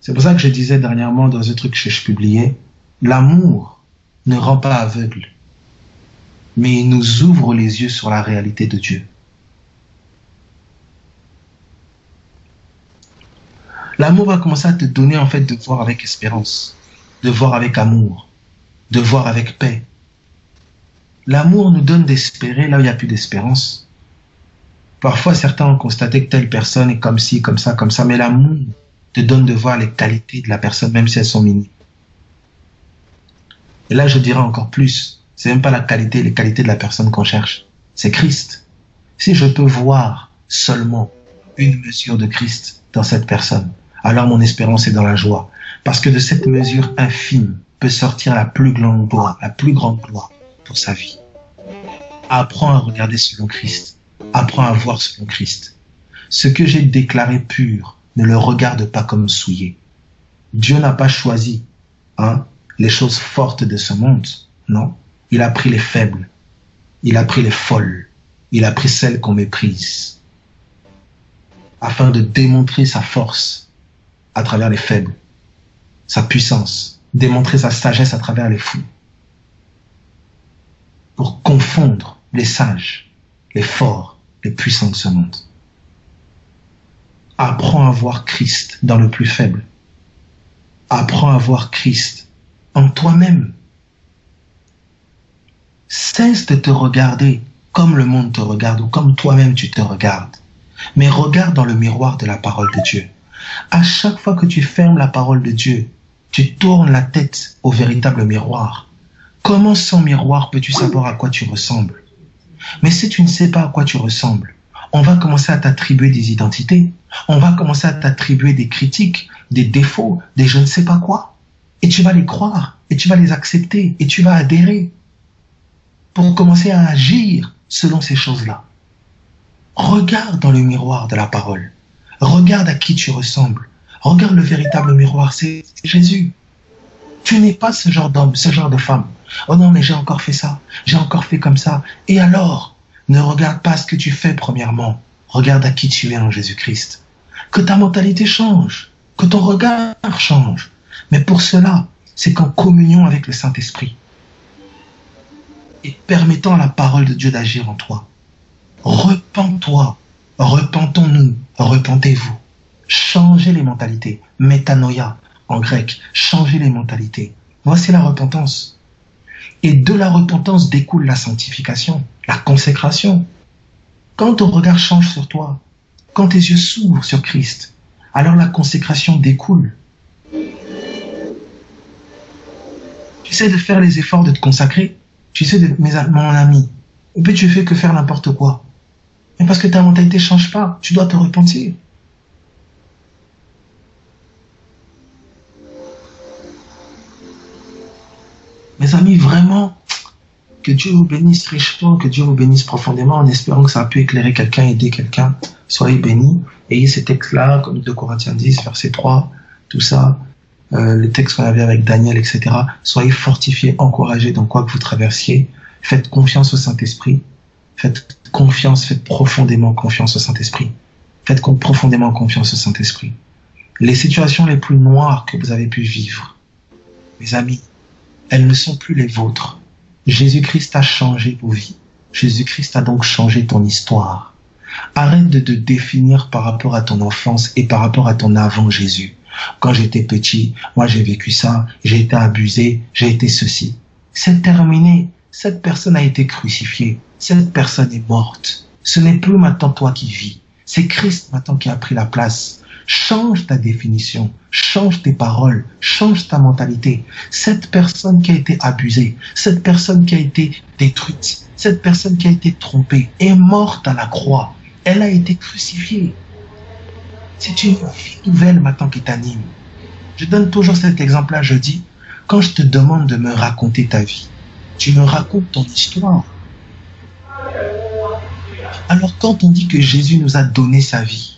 C'est pour ça que je disais dernièrement dans un truc que je publiais, l'amour ne rend pas aveugle, mais il nous ouvre les yeux sur la réalité de Dieu. L'amour va commencer à te donner en fait de voir avec espérance, de voir avec amour, de voir avec paix. L'amour nous donne d'espérer là où il n'y a plus d'espérance. Parfois, certains ont constaté que telle personne est comme ci, comme ça, mais l'amour te donne de voir les qualités de la personne, même si elles sont minimes. Et là, je dirais encore plus, c'est même pas la qualité, les qualités de la personne qu'on cherche, c'est Christ. Si je peux voir seulement une mesure de Christ dans cette personne, alors mon espérance est dans la joie. Parce que de cette mesure infime peut sortir la plus grande gloire pour sa vie. Apprends à regarder selon Christ. Apprends à voir selon Christ. Ce que j'ai déclaré pur, ne le regarde pas comme souillé. Dieu n'a pas choisi les choses fortes de ce monde. Non. Il a pris les faibles. Il a pris les folles. Il a pris celles qu'on méprise. Afin de démontrer sa force à travers les faibles. Sa puissance. Démontrer sa sagesse à travers les fous. Pour confondre les sages, les forts, les puissants de ce monde. Apprends à voir Christ dans le plus faible. Apprends à voir Christ en toi-même. Cesse de te regarder comme le monde te regarde ou comme toi-même tu te regardes. Mais regarde dans le miroir de la parole de Dieu. À chaque fois que tu fermes la parole de Dieu, tu tournes la tête au véritable miroir. Comment sans miroir peux-tu savoir à quoi tu ressembles? Mais si tu ne sais pas à quoi tu ressembles, on va commencer à t'attribuer des identités, on va commencer à t'attribuer des critiques, des défauts, des je ne sais pas quoi. Et tu vas les croire, et tu vas les accepter, et tu vas adhérer pour commencer à agir selon ces choses-là. Regarde dans le miroir de la parole. Regarde à qui tu ressembles. Regarde le véritable miroir, c'est Jésus. Tu n'es pas ce genre d'homme, ce genre de femme. Oh non, mais j'ai encore fait ça, j'ai encore fait comme ça. Et alors, ne regarde pas ce que tu fais premièrement. Regarde à qui tu es en Jésus-Christ. Que ta mentalité change, que ton regard change. Mais pour cela, c'est qu'en communion avec le Saint-Esprit et permettant à la parole de Dieu d'agir en toi. Repens-toi, repentons-nous, repentez-vous. Changez les mentalités, métanoïa en grec, changez les mentalités. Voici la repentance. Et de la repentance découle la sanctification, la consécration. Quand ton regard change sur toi, quand tes yeux s'ouvrent sur Christ, alors la consécration découle. Tu essaies de faire les efforts de te consacrer, tu sais, mon ami, et puis tu fais que faire n'importe quoi. Mais parce que ta mentalité ne change pas, tu dois te repentir. Mes amis, vraiment, que Dieu vous bénisse richement, que Dieu vous bénisse profondément, en espérant que ça a pu éclairer quelqu'un, aider quelqu'un. Soyez bénis. Ayez ces textes-là, comme 2 Corinthiens 10, verset 3, tout ça, le texte qu'on avait avec Daniel, etc. Soyez fortifiés, encouragés dans quoi que vous traversiez. Faites confiance au Saint-Esprit. Faites confiance, faites profondément confiance au Saint-Esprit. Faites profondément confiance au Saint-Esprit. Les situations les plus noires que vous avez pu vivre, mes amis, elles ne sont plus les vôtres. Jésus-Christ a changé vos vies. Jésus-Christ a donc changé ton histoire. Arrête de te définir par rapport à ton enfance et par rapport à ton avant Jésus. Quand j'étais petit, moi j'ai vécu ça, j'ai été abusé, j'ai été ceci. C'est terminé. Cette personne a été crucifiée. Cette personne est morte. Ce n'est plus maintenant toi qui vis. C'est Christ maintenant qui a pris la place. Change ta définition, change tes paroles, change ta mentalité. Cette personne qui a été abusée, cette personne qui a été détruite, cette personne qui a été trompée est morte à la croix. Elle a été crucifiée. C'est une vie nouvelle maintenant qui t'anime. Je donne toujours cet exemple-là, je dis, quand je te demande de me raconter ta vie, tu me racontes ton histoire. Alors quand on dit que Jésus nous a donné sa vie,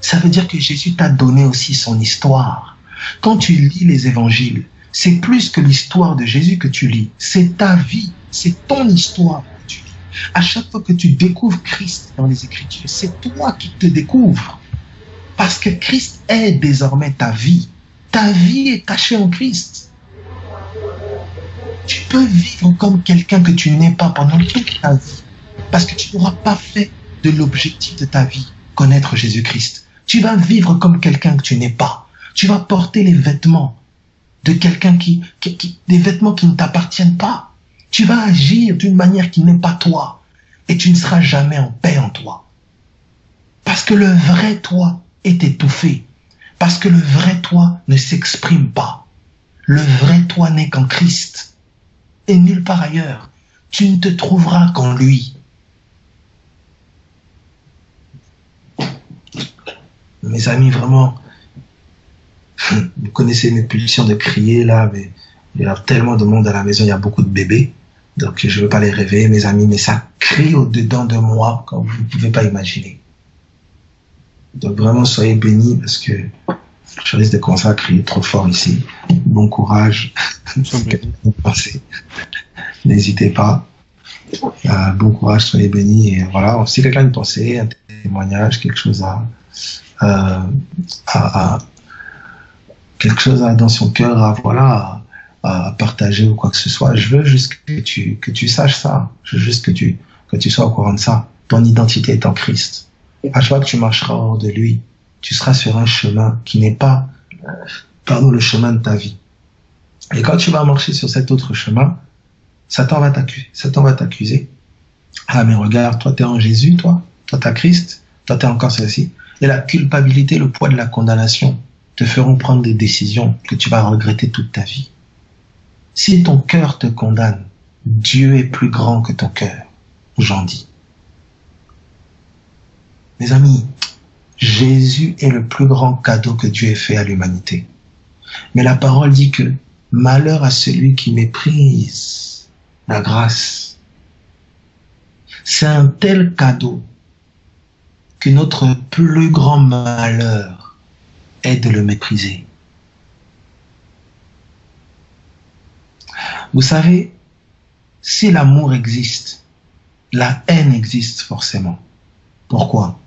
ça veut dire que Jésus t'a donné aussi son histoire. Quand tu lis les évangiles, c'est plus que l'histoire de Jésus que tu lis. C'est ta vie, c'est ton histoire que tu lis. À chaque fois que tu découvres Christ dans les Écritures, c'est toi qui te découvres. Parce que Christ est désormais ta vie. Ta vie est cachée en Christ. Tu peux vivre comme quelqu'un que tu n'es pas pendant toute ta vie. Parce que tu n'auras pas fait de l'objectif de ta vie connaître Jésus-Christ. Tu vas vivre comme quelqu'un que tu n'es pas. Tu vas porter les vêtements de quelqu'un des vêtements qui ne t'appartiennent pas. Tu vas agir d'une manière qui n'est pas toi. Et tu ne seras jamais en paix en toi. Parce que le vrai toi est étouffé. Parce que le vrai toi ne s'exprime pas. Le vrai toi n'est qu'en Christ. Et nulle part ailleurs. Tu ne te trouveras qu'en lui. Mes amis, vraiment, vous connaissez mes pulsions de crier là, mais il y a tellement de monde à la maison, il y a beaucoup de bébés, donc je ne veux pas les réveiller, mes amis, mais ça crie au-dedans de moi comme vous ne pouvez pas imaginer. Donc vraiment, soyez bénis parce que je risque de commencer à crier trop fort ici. Bon courage. N'hésitez pas. Bon courage, soyez bénis. Et voilà, si quelqu'un a une pensée, un témoignage, quelque chose quelque chose dans son cœur à partager ou quoi que ce soit, je veux juste que tu saches ça. Je veux juste que tu sois au courant de ça. Ton identité est en Christ. À chaque fois que tu marcheras hors de lui, tu seras sur un chemin qui n'est pas, le chemin de ta vie. Et quand tu vas marcher sur cet autre chemin, Satan va t'accuser. Ah, mais regarde, toi, t'es en Jésus, toi, t'as Christ, toi, t'es encore ceci. Et la culpabilité, le poids de la condamnation te feront prendre des décisions que tu vas regretter toute ta vie. Si ton cœur te condamne, Dieu est plus grand que ton cœur, j'en dis. Mes amis, Jésus est le plus grand cadeau que Dieu ait fait à l'humanité. Mais la parole dit que malheur à celui qui méprise la grâce. C'est un tel cadeau que notre plus grand malheur est de le mépriser. Vous savez, si l'amour existe, la haine existe forcément. Pourquoi?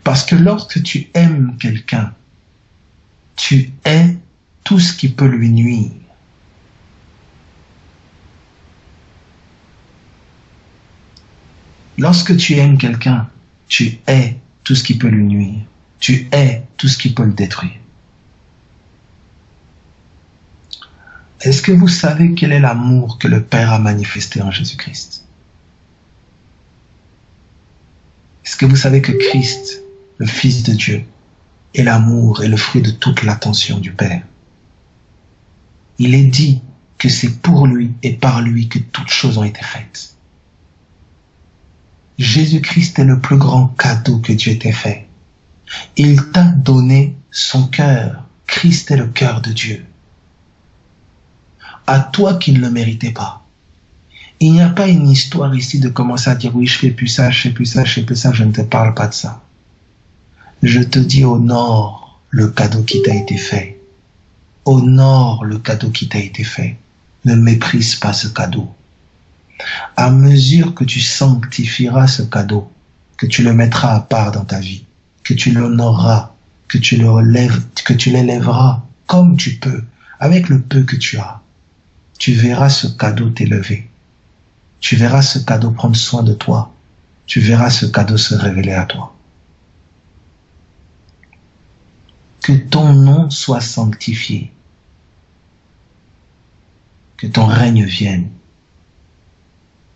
Parce que lorsque tu aimes quelqu'un, tu hais tout ce qui peut lui nuire. Lorsque tu aimes quelqu'un, tu hais tout ce qui peut lui nuire. Tu hais tout ce qui peut le détruire. Est-ce que vous savez quel est l'amour que le Père a manifesté en Jésus-Christ? Est-ce que vous savez que Christ, le Fils de Dieu, est l'amour et le fruit de toute l'attention du Père? Il est dit que c'est pour lui et par lui que toutes choses ont été faites. Jésus-Christ est le plus grand cadeau que Dieu t'ait fait. Il t'a donné son cœur. Christ est le cœur de Dieu. À toi qui ne le méritais pas. Il n'y a pas une histoire ici de commencer à dire oui, je fais plus ça, je fais plus ça, je fais plus ça, je ne te parle pas de ça. Je te dis honore le cadeau qui t'a été fait. Honore le cadeau qui t'a été fait. Ne méprise pas ce cadeau. À mesure que tu sanctifieras ce cadeau, que tu le mettras à part dans ta vie, que tu l'honoreras, que tu l'élèveras comme tu peux, avec le peu que tu as, tu verras ce cadeau t'élever. Tu verras ce cadeau prendre soin de toi. Tu verras ce cadeau se révéler à toi. Que ton nom soit sanctifié. Que ton règne vienne.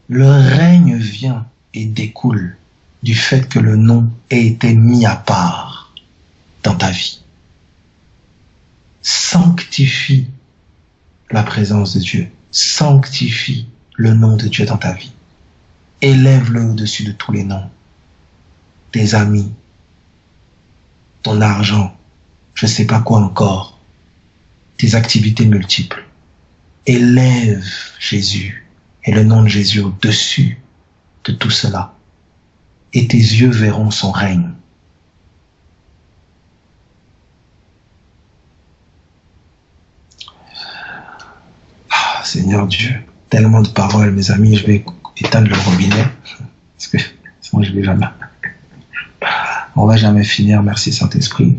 Le règne vient et découle du fait que le nom ait été mis à part dans ta vie. Sanctifie la présence de Dieu. Sanctifie le nom de Dieu dans ta vie. Élève-le au-dessus de tous les noms. Tes amis, ton argent, je ne sais pas quoi encore, tes activités multiples. Élève Jésus et le nom de Jésus au-dessus de tout cela. Et tes yeux verront son règne. Ah, Seigneur Dieu, tellement de paroles, mes amis, je vais éteindre le robinet, parce que sinon on va jamais finir. Merci Saint-Esprit.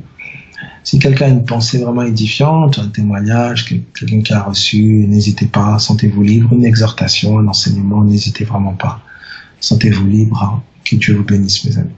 Si quelqu'un a une pensée vraiment édifiante, un témoignage, quelqu'un qui a reçu, n'hésitez pas, sentez-vous libre, une exhortation, un enseignement, n'hésitez vraiment pas. Sentez-vous libre, hein. Que Dieu vous bénisse, mes amis.